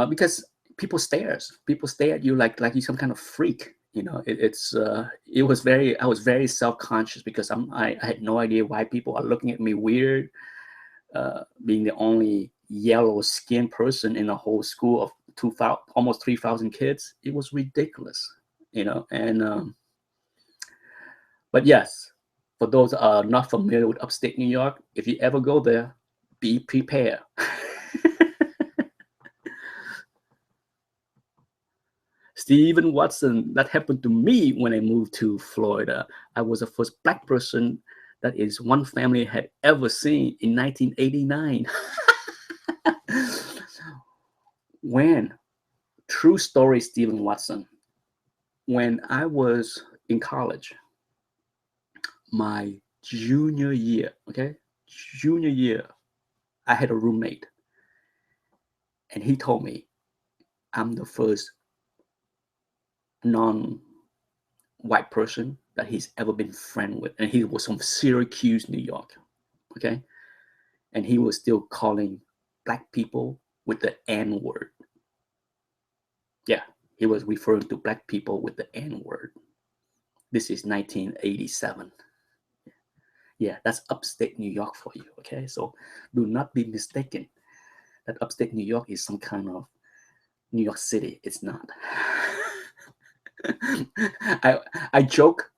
because people stare at you like you're some kind of freak. It was very I was very self-conscious because I had no idea why people are looking at me weird, being the only yellow skinned person in the whole school of 2,000 almost 3,000 kids. It was ridiculous, and but yes, for those that are not familiar with upstate New York, if you ever go there, be prepared. Stephen Watson, that happened to me when I moved to Florida. I was the first black person that is one family had ever seen in 1989. When, true story, Stephen Watson, when I was in college, my junior year, okay, junior year, I had a roommate, and he told me I'm the first non white person that he's ever been friend with, and he was from Syracuse, New York. Okay, and he was still calling black people with the N word. Yeah, he was referring to black people with the N word. This is 1987. Yeah, that's upstate New York for you. Okay, so do not be mistaken that upstate New York is some kind of New York City. It's not. I I joke.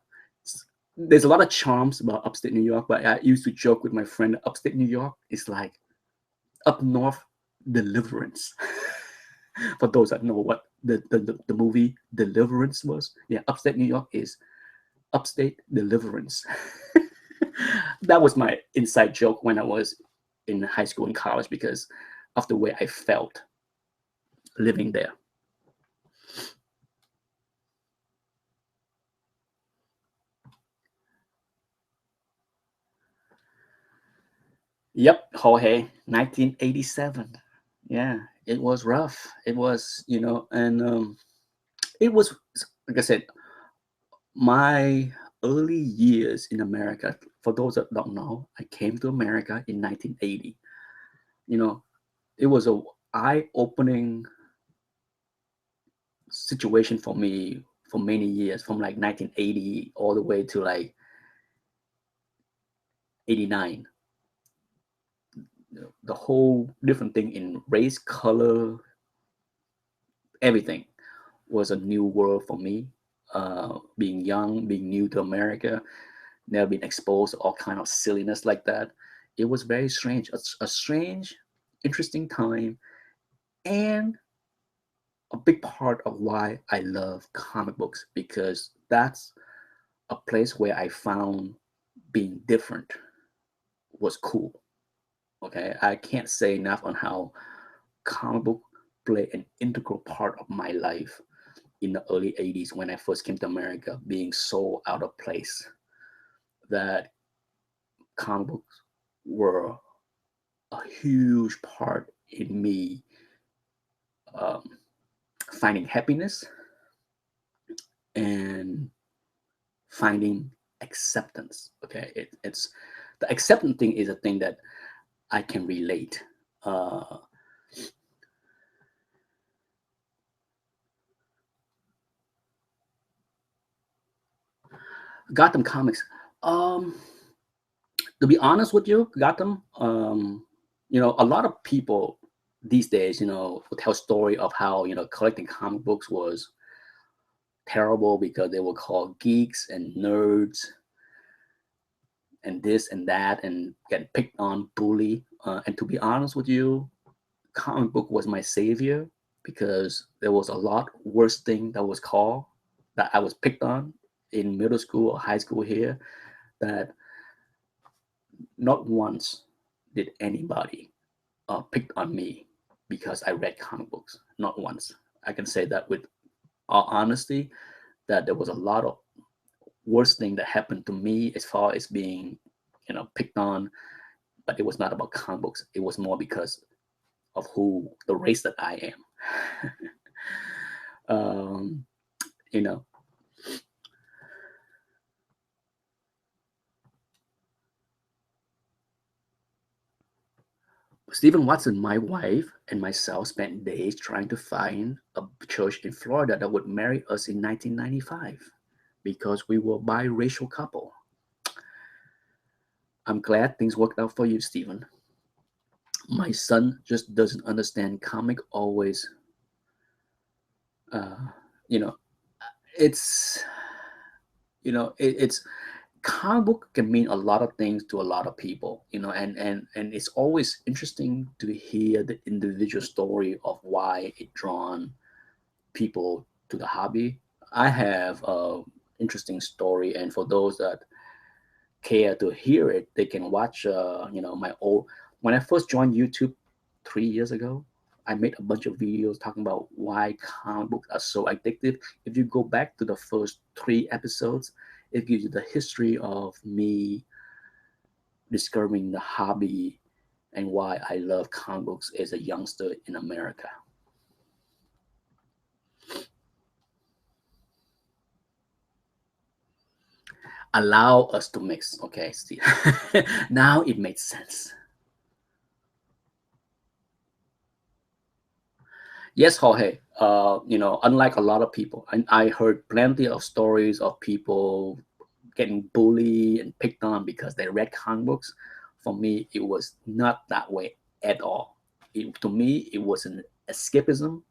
There's a lot of charms about upstate New York, but I used to joke with my friend. Upstate New York is like up north Deliverance. For those that know what the movie Deliverance was, yeah, upstate New York is upstate Deliverance. That was my inside joke when I was in high school and college because of the way I felt living there. Yep, Jorge, 1987. Yeah, it was rough. It was, and it was, like I said, my early years in America. For those that don't know, I came to America in 1980. You know, it was a eye-opening situation for me for many years, from like 1980 all the way to like 89. The whole different thing in race, color, everything was a new world for me. Being young, being new to America, never been exposed to all kind of silliness like that. It was very strange, a strange, interesting time, and a big part of why I love comic books because that's a place where I found being different was cool. Okay, I can't say enough on how comic book play an integral part of my life in the early 80s when I first came to America, being so out of place that comic books were a huge part in me um, finding happiness and finding acceptance. Okay, it's the acceptance thing is a thing that I can relate. Uh, Gotham Comics. Um, to be honest with you, Gotham, a lot of people these days, will tell story of how, collecting comic books was terrible because they were called geeks and nerds and this and that and get picked on, bully. And to be honest with you, comic book was my savior because there was a lot worse thing that was called that I was picked on in middle school or high school here that not once did anybody picked on me because I read comic books. Not once. I can say that with all honesty that there was a lot of worst thing that happened to me as far as being, picked on, but it was not about comic books. It was more because of who the race that I am. You know, Stephen Watson, my wife, and myself spent days trying to find a church in Florida that would marry us in 1995 because we were biracial couple. I'm glad things worked out for you, Stephen. My son just doesn't understand comic always. Uh, you know, it's it's comic book can mean a lot of things to a lot of people, and it's always interesting to hear the individual story of why it drawn people to the hobby. I have a interesting story, and for those that care to hear it, they can watch. My old when I first joined YouTube 3 years ago. I made a bunch of videos talking about why comic books are so addictive. If you go back to the first 3 episodes, it gives you the history of me discovering the hobby and why I love comic books as a youngster in America. Allow us to mix, okay, Steve. Now it makes sense. Yes, Jorge. Unlike a lot of people, I heard plenty of stories of people getting bullied and picked on because they read comic books. For me, it was not that way at all. To me, it was an escapism.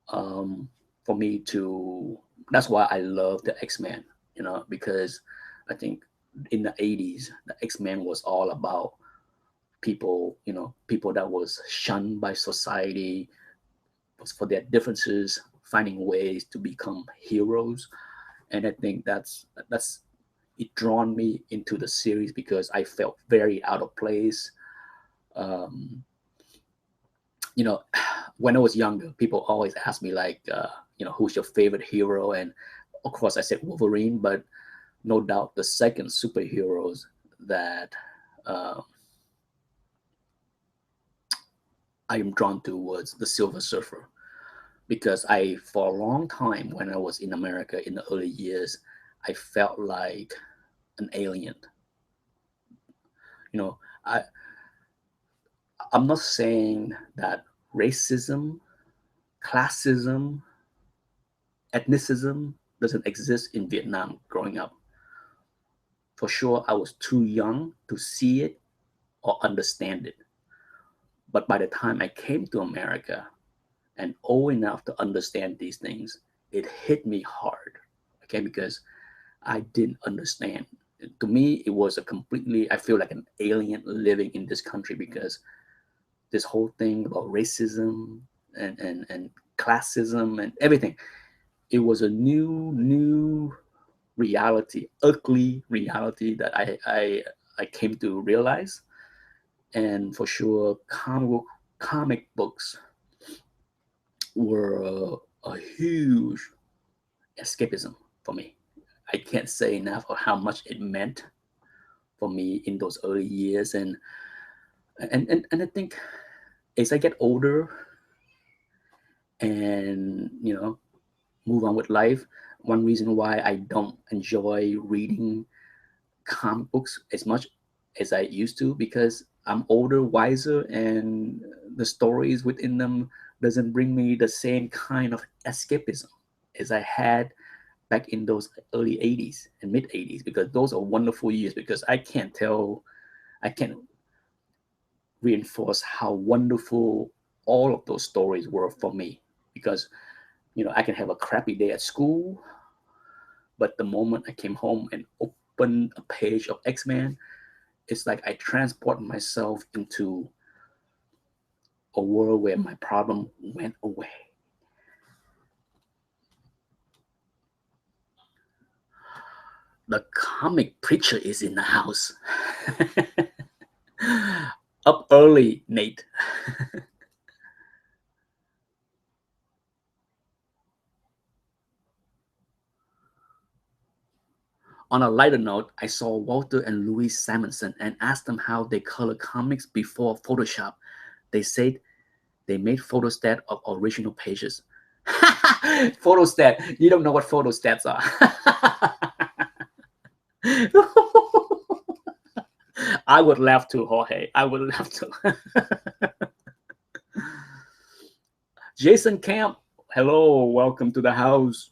Um, for me to, that's why I love the X Men. Because I think in the '80s, the X Men was all about people. People that was shunned by society for their differences, finding ways to become heroes. And I think that's it drawn me into the series because I felt very out of place. Um, you know, when I was younger, people always ask me like, who's your favorite hero? And of course, I said Wolverine, but no doubt the second superheroes that uh, I am drawn to was the Silver Surfer because for a long time when I was in America in the early years, I felt like an alien. You know, I I'm not saying that racism, classism, ethnicism doesn't exist in Vietnam growing up. For sure, I was too young to see it or understand it. But by the time I came to America and old enough to understand these things, it hit me hard. Okay, because I didn't understand. To me, it was I feel like an alien living in this country because this whole thing about racism and classism and everything, it was a new reality, ugly reality that I came to realize. And for sure, comic books were a huge escapism for me. I can't say enough of how much it meant for me in those early years. And I think as I get older and move on with life, one reason why I don't enjoy reading comic books as much as I used to because I'm older, wiser, and the stories within them doesn't bring me the same kind of escapism as I had back in those early 80s and mid 80s, because those are wonderful years, because I can't reinforce how wonderful all of those stories were for me. Because, I can have a crappy day at school, but the moment I came home and opened a page of X-Men, it's like I transport myself into a world where my problem went away. The comic preacher is in the house. Up early, Nate. On a lighter note, I saw Walter and Louis Simonson and asked them how they color comics before Photoshop. They said they made photostat of original pages. Photostat. You don't know what photostats are. I would laugh too, Jorge. I would laugh too. Jason Camp, hello, welcome to the house.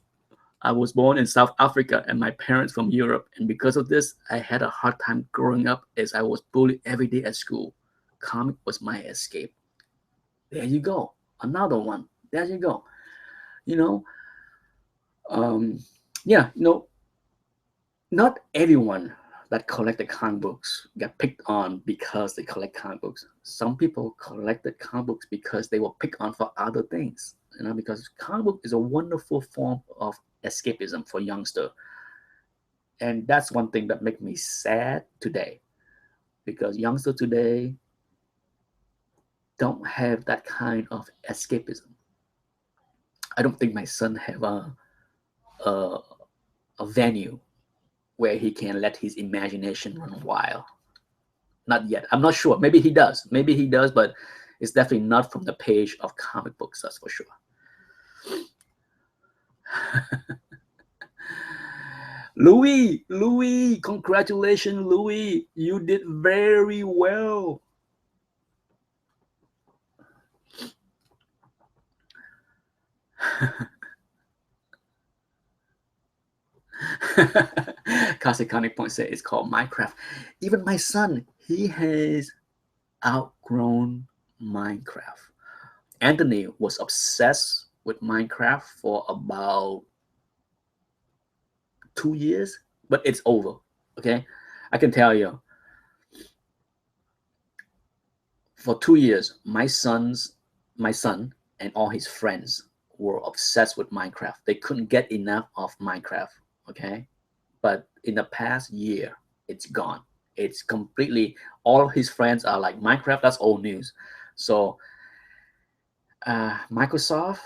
I was born in South Africa and my parents from Europe. And because of this, I had a hard time growing up as I was bullied every day at school. Comic was my escape. There you go. Another one. There you go. You know, yeah, not everyone that collected comic books got picked on because they collect comic books. Some people collected comic books because they were picked on for other things. Because comic book is a wonderful form of escapism for youngster. And that's one thing that makes me sad today, because youngster today don't have that kind of escapism. I don't think my son have a, a venue where he can let his imagination run wild. Not yet. I'm not sure. Maybe he does. Maybe he does, but it's definitely not from the page of comic books, that's for sure. Louis, congratulations, Louis. You did very well. Classic Comic Point said it's called Minecraft. Even my son, he has outgrown Minecraft. Anthony was obsessed with Minecraft for about 2 years, but it's over. Okay, I can tell you, for 2 years, my son and all his friends were obsessed with Minecraft. They couldn't get enough of Minecraft. Okay, but in the past year, it's gone. It's completely, all his friends are like, Minecraft, that's old news. So Microsoft,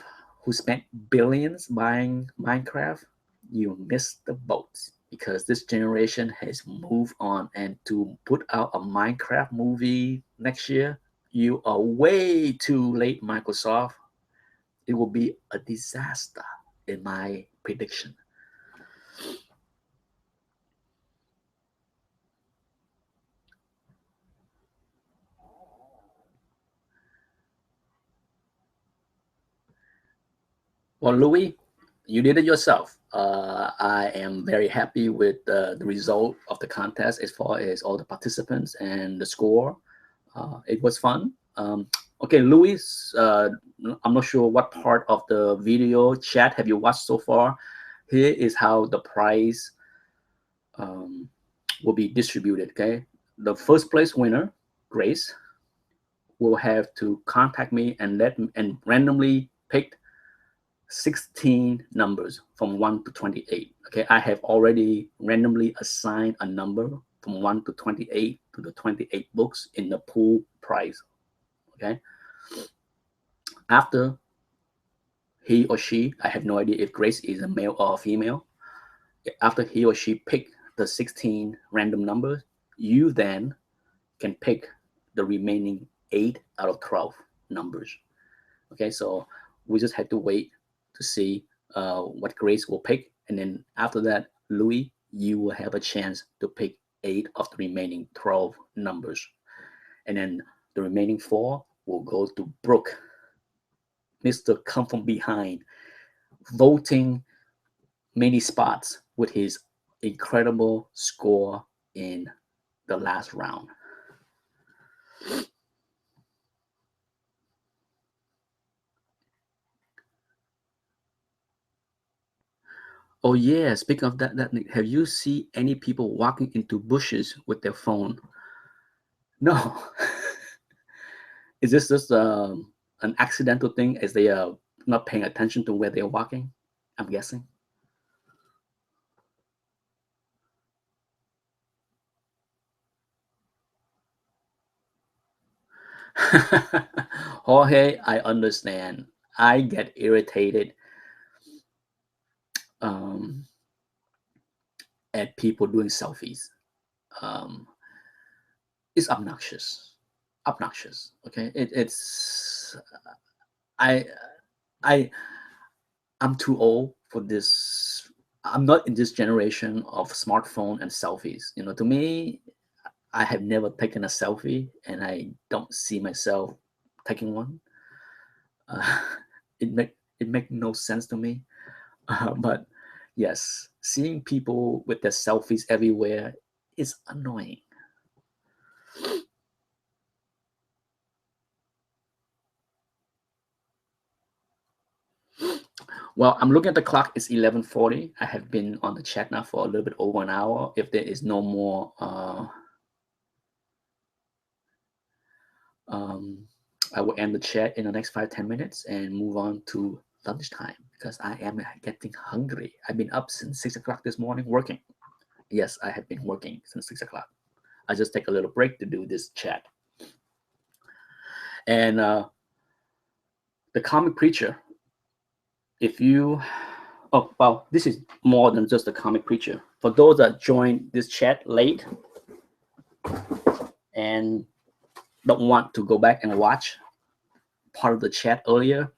who spent billions buying Minecraft, you missed the boat, because this generation has moved on. And to put out a Minecraft movie next year, you are way too late, Microsoft. It will be a disaster, in my prediction. Well, Louis, you did it yourself. I am very happy with the result of the contest, as far as all the participants and the score. It was fun. Okay, Louis, I'm not sure what part of the video chat have you watched so far. Here is how the prize will be distributed. Okay, the first place winner, Grace, will have to contact me and randomly pick 16 numbers from 1 to 28. Okay, I have already randomly assigned a number from 1 to 28 to the 28 books in the pool prize. Okay, after he or she, I have no idea if Grace is a male or a female, after he or she pick the 16 random numbers, you then can pick the remaining 8 out of 12 numbers. Okay, so we just had to wait to see what Grace will pick. And then after that, Louis, you will have a chance to pick 8 of the remaining 12 numbers. And then the remaining 4 will go to Brooke, Mr. Come From Behind, voting many spots with his incredible score in the last round. Oh yeah, speaking of that, have you seen any people walking into bushes with their phone? No. Is this just an accidental thing as they are not paying attention to where they're walking? I'm guessing. Jorge, I understand. I get irritated um, at people doing selfies. Um, it's obnoxious. Obnoxious. Okay, it's I I I'm too old for this. I'm not in this generation of smartphone and selfies. To me, I have never taken a selfie, and I don't see myself taking one. Uh, it make no sense to me. But yes, seeing people with their selfies everywhere is annoying. Well, I'm looking at the clock. It's 11:40. I have been on the chat now for a little bit over an hour. If there is no more um, I will end the chat in the next 5-10 minutes and move on to lunchtime because I am getting hungry. I've been up since 6 o'clock this morning working. Yes, I have been working since 6 o'clock. I just take a little break to do this chat. And the comic preacher, if you, oh, well, this is more than just a comic preacher. For those that joined this chat late and don't want to go back and watch part of the chat earlier,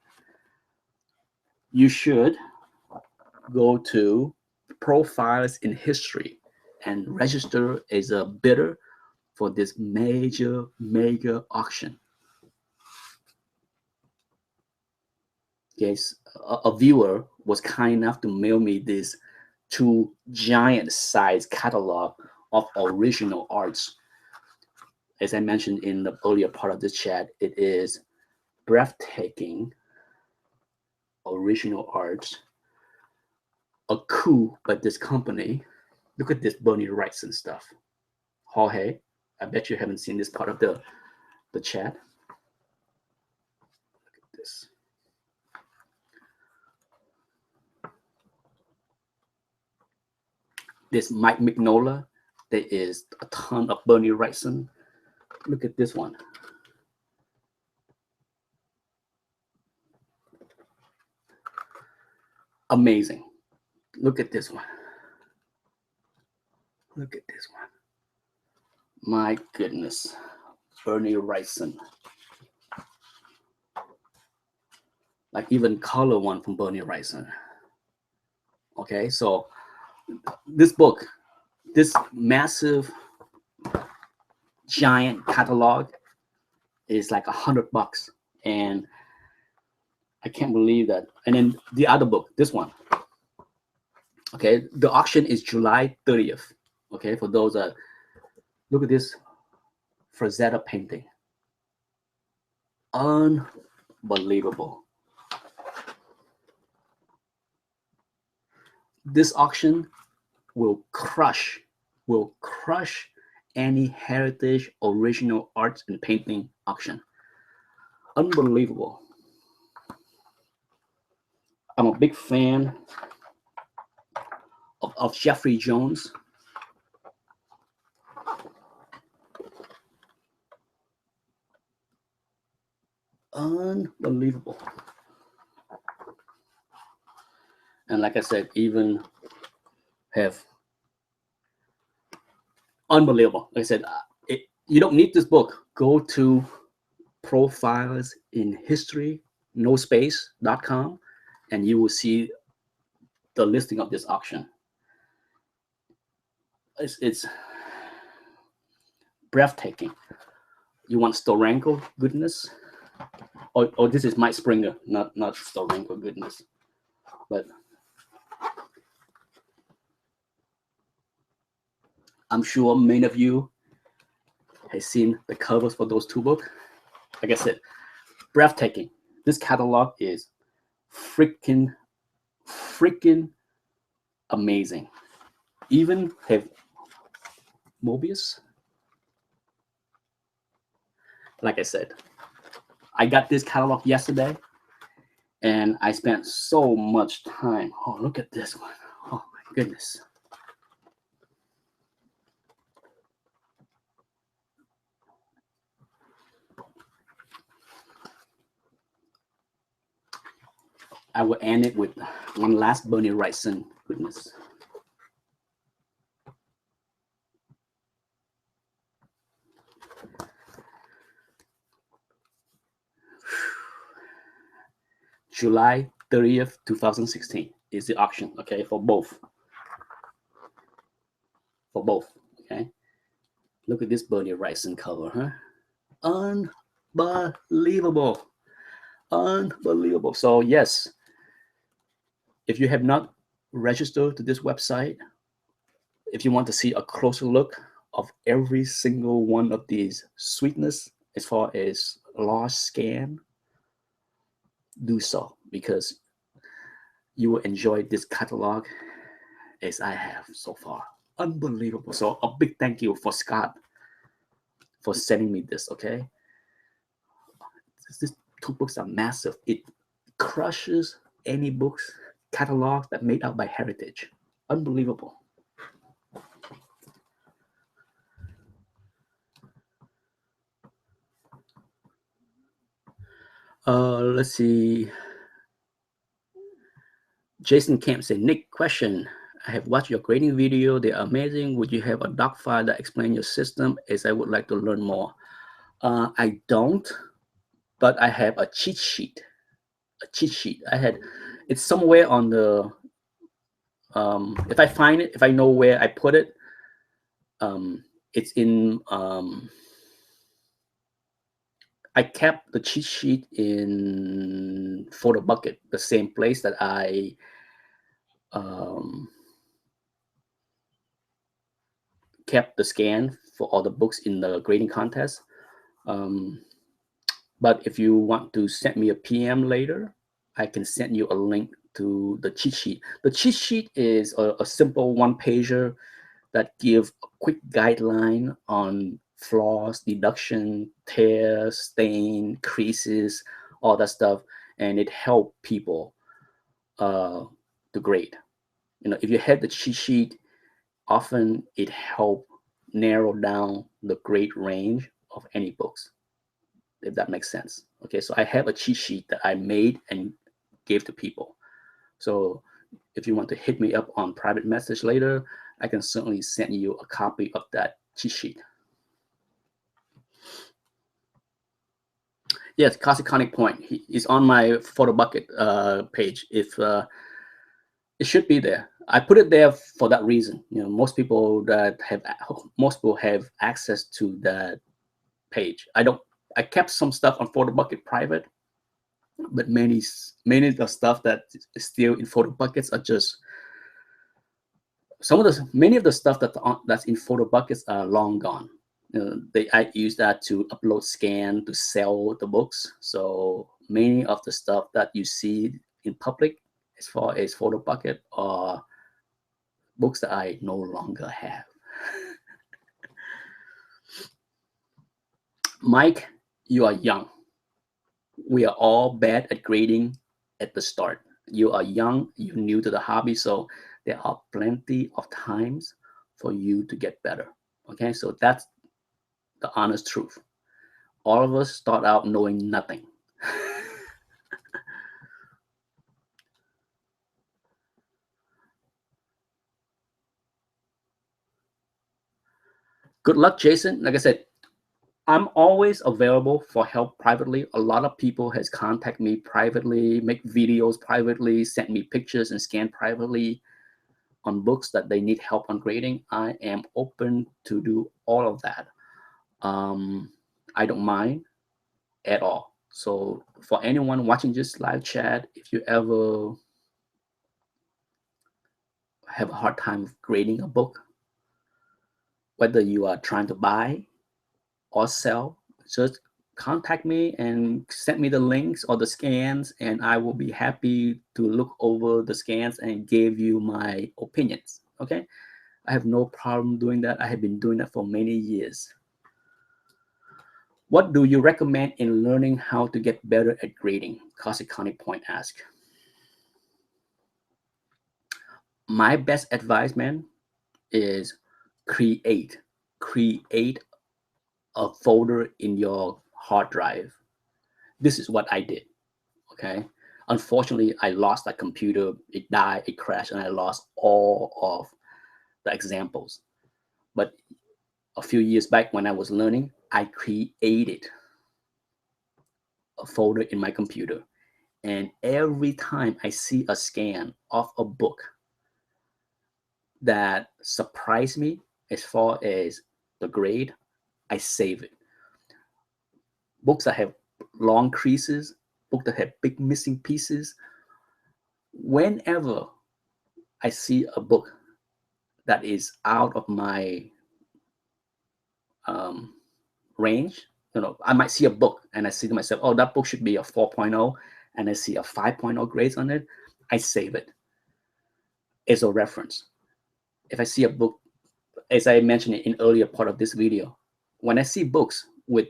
you should go to Profiles in History and register as a bidder for this major auction. Yes, a viewer was kind enough to mail me this 2 giant size catalog of original arts. As I mentioned in the earlier part of this chat, it is breathtaking original arts, a coup by this company. Look at this Bernie Wrightson stuff. Jorge, I bet you haven't seen this part of the chat. Look at this. This Mike Mignola. There is a ton of Bernie Wrightson. Look at this one. Amazing. Look at this one. Look at this one. My goodness. Bernie Wrightson. Like even color one from Bernie Wrightson. Okay, so this book, this massive giant catalog is like $100, and I can't believe that. And then the other book, this one. Okay, the auction is July 30th. Okay, for those that look at this Frazetta painting. Unbelievable. This auction will crush any heritage original art and painting auction. Unbelievable. I'm a big fan of Jeffrey Jones. Unbelievable. And like I said, even have unbelievable. Like I said, you don't need this book. Go to Profiles in History, no space.com, and you will see the listing of this auction. It's breathtaking. You want Steranko goodness? Oh, this is Mike Springer, not Steranko goodness. But I'm sure many of you have seen the covers for those two books. Like I said, breathtaking. This catalog is freaking amazing. Even have Mobius. Like I said, I got this catalog yesterday, and I spent so much time. Oh, look at this one. Oh my goodness. I will end it with one last Bernie Wrightson goodness. July 30th, 2016 is the auction, okay, for both. For both, okay. Look at this Bernie Wrightson cover, huh? Unbelievable. Unbelievable. So yes, if you have not registered to this website, if you want to see a closer look of every single one of these sweetness as far as large scan, do so, because you will enjoy this catalog as I have so far. Unbelievable. So a big thank you for Scott for sending me this, okay? These two books are massive. It crushes any books catalog that made out by Heritage. Unbelievable. Let's see. Jason Camp said, Nick, question. I have watched your grading video. They're amazing. Would you have a doc file that explains your system, as I would like to learn more? I don't, but I have a cheat sheet. A cheat sheet. It's somewhere on the, if I find it, if I know where I put it, it's in, I kept the cheat sheet in PhotoBucket, the same place that I kept the scan for all the books in the grading contest. But if you want to send me a PM later, I can send you a link to the cheat sheet. The cheat sheet is a simple one-pager that gives a quick guideline on flaws, deduction, tears, stain, creases, all that stuff, and it helps people to grade. You know, if you have the cheat sheet, often it helps narrow down the grade range of any books, if that makes sense. Okay, so I have a cheat sheet that I made and gave to people. So if you want to hit me up on private message later, I can certainly send you a copy of that cheat sheet. Yes, Cosiconic Point. He's on my PhotoBucket page. If it should be there. I put it there for that reason. You know, most people have access to that page. I kept some stuff on PhotoBucket private, but many of the stuff that is still in PhotoBuckets are just many of the stuff that's in PhotoBuckets are long gone. I use that to upload scan to sell the books. So many of the stuff that you see in public as far as PhotoBucket are books that I no longer have. Mike, you are young. We are all bad at grading at the start. You are young, you're new to the hobby, so there are plenty of times for you to get better. Okay, so that's the honest truth. All of us start out knowing nothing. Good luck, Jason. Like I said, I'm always available for help privately. A lot of people has contacted me privately, make videos privately, sent me pictures and scan privately on books that they need help on grading. I am open to do all of that. I don't mind at all. So for anyone watching this live chat, if you ever have a hard time grading a book, whether you are trying to buy or sell, just contact me and send me the links or the scans, and I will be happy to look over the scans and give you my opinions. Okay, I have no problem doing that. I have been doing that for many years. What do you recommend in learning how to get better at grading? Cosiconic Point asked. My best advice, man, is create a folder in your hard drive. This is what I did. Okay. Unfortunately, I lost that computer. It died, it crashed, and I lost all of the examples. But a few years back when I was learning, I created a folder in my computer. And every time I see a scan of a book that surprised me as far as the grade, I save it. Books that have long creases, books that have big missing pieces. Whenever I see a book that is out of my range, I might see a book and I say to myself, oh, that book should be a 4.0, and I see a 5.0 grades on it, I save it as a reference. If I see a book, as I mentioned in earlier part of this video, when I see books with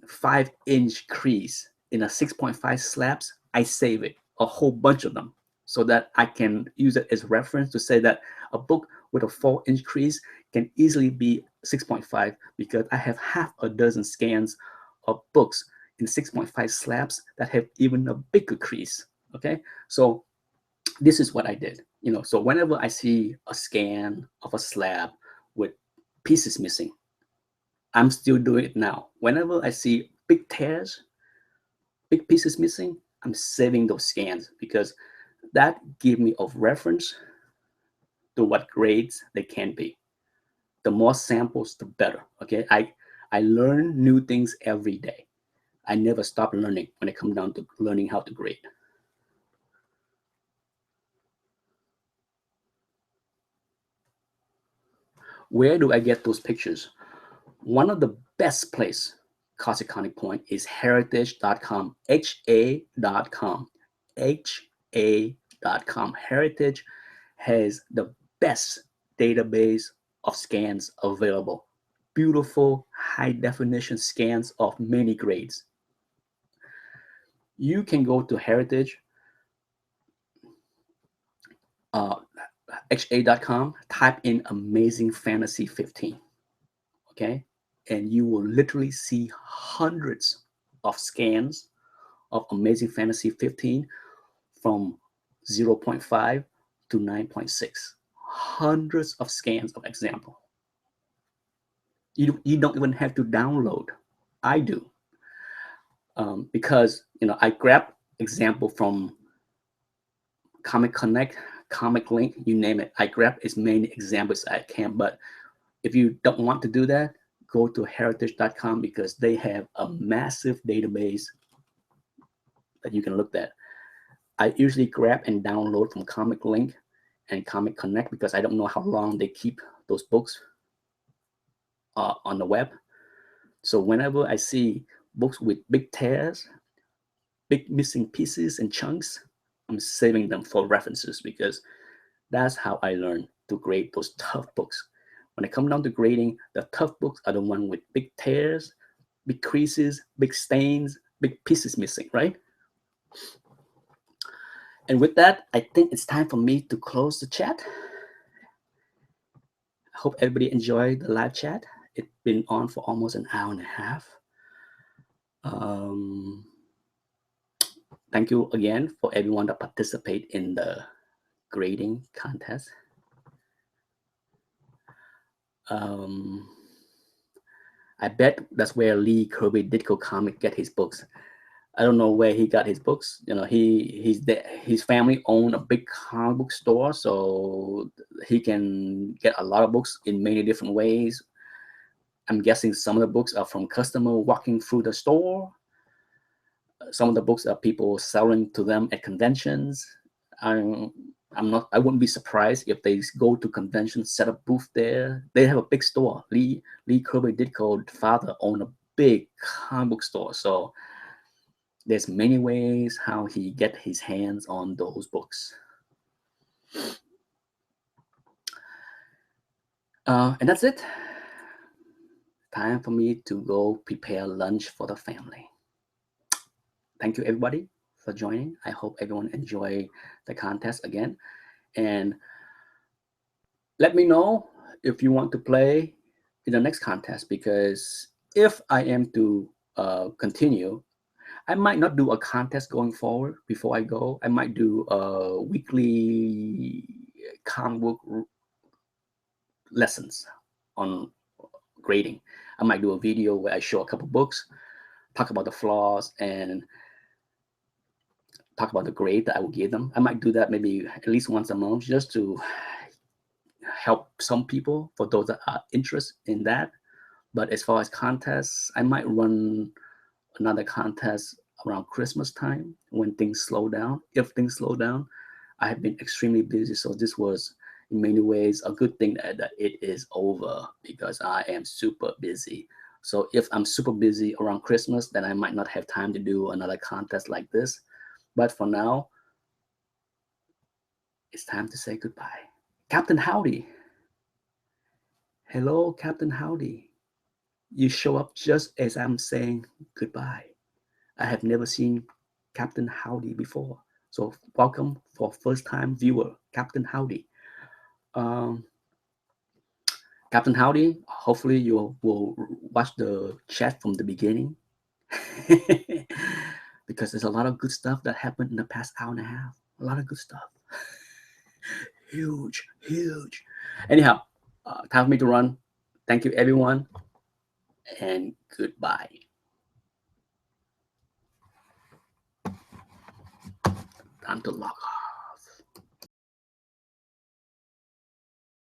5-inch crease in a 6.5 slabs, I save it, a whole bunch of them, so that I can use it as reference to say that a book with a 4-inch crease can easily be 6.5, because I have half a dozen scans of books in 6.5 slabs that have even a bigger crease. Okay, so this is what I did. So whenever I see a scan of a slab with pieces missing, I'm still doing it now. Whenever I see big tears, big pieces missing, I'm saving those scans, because that gives me a reference to what grades they can be. The more samples, the better. Okay, I learn new things every day. I never stop learning when it comes down to learning how to grade. Where do I get those pictures? One of the best place, Cosiconic Point, is heritage.com, ha.com, ha.com. Heritage has the best database of scans available. Beautiful, high definition scans of many grades. You can go to Heritage, ha.com, type in Amazing Fantasy 15. Okay, and you will literally see hundreds of scans of Amazing Fantasy 15 from 0.5 to 9.6. Hundreds of scans of example. You don't even have to download. I do. Because I grab example from Comic Connect, Comic Link, you name it. I grab as many examples as I can. But if you don't want to do that, go to heritage.com, because they have a massive database that you can look at. I usually grab and download from Comic Link and Comic Connect, because I don't know how long they keep those books on the web. So whenever I see books with big tears, big missing pieces and chunks, I'm saving them for references, because that's how I learn to grade those tough books. When it comes down to grading, the tough books are the one with big tears, big creases, big stains, big pieces missing, right? And with that, I think it's time for me to close the chat. I hope everybody enjoyed the live chat. It's been on for almost an hour and a half. Thank you again for everyone that participate in the grading contest. I bet that's where Lee Kirby Ditko Comic get his books. I don't know where he got his books. His family own a big comic book store, so he can get a lot of books in many different ways. I'm guessing some of the books are from customer walking through the store. Some of the books are people selling to them at conventions. I wouldn't be surprised if they go to convention, set up booth there. They have a big store. Lee Kirby Ditko's father owned a big comic book store. So there's many ways how he get his hands on those books. And that's it. Time for me to go prepare lunch for the family. Thank you, everybody, for joining. I hope everyone enjoyed the contest again. And let me know if you want to play in the next contest, because if I am to continue, I might not do a contest going forward before I go. I might do a weekly comic book lessons on grading. I might do a video where I show a couple books, talk about the flaws, and talk about the grade that I will give them. I might do that maybe at least once a month, just to help some people, for those that are interested in that. But as far as contests, I might run another contest around Christmas time when things slow down. If things slow down, I have been extremely busy. So this was in many ways a good thing that it is over, because I am super busy. So if I'm super busy around Christmas, then I might not have time to do another contest like this. But for now, it's time to say goodbye. Captain Howdy. Hello, Captain Howdy. You show up just as I'm saying goodbye. I have never seen Captain Howdy before. So welcome for first-time viewer, Captain Howdy. Captain Howdy, hopefully you will watch the chat from the beginning. Because there's a lot of good stuff that happened in the past hour and a half. A lot of good stuff. Huge. Anyhow, time for me to run. Thank you, everyone, and goodbye. Time to log off.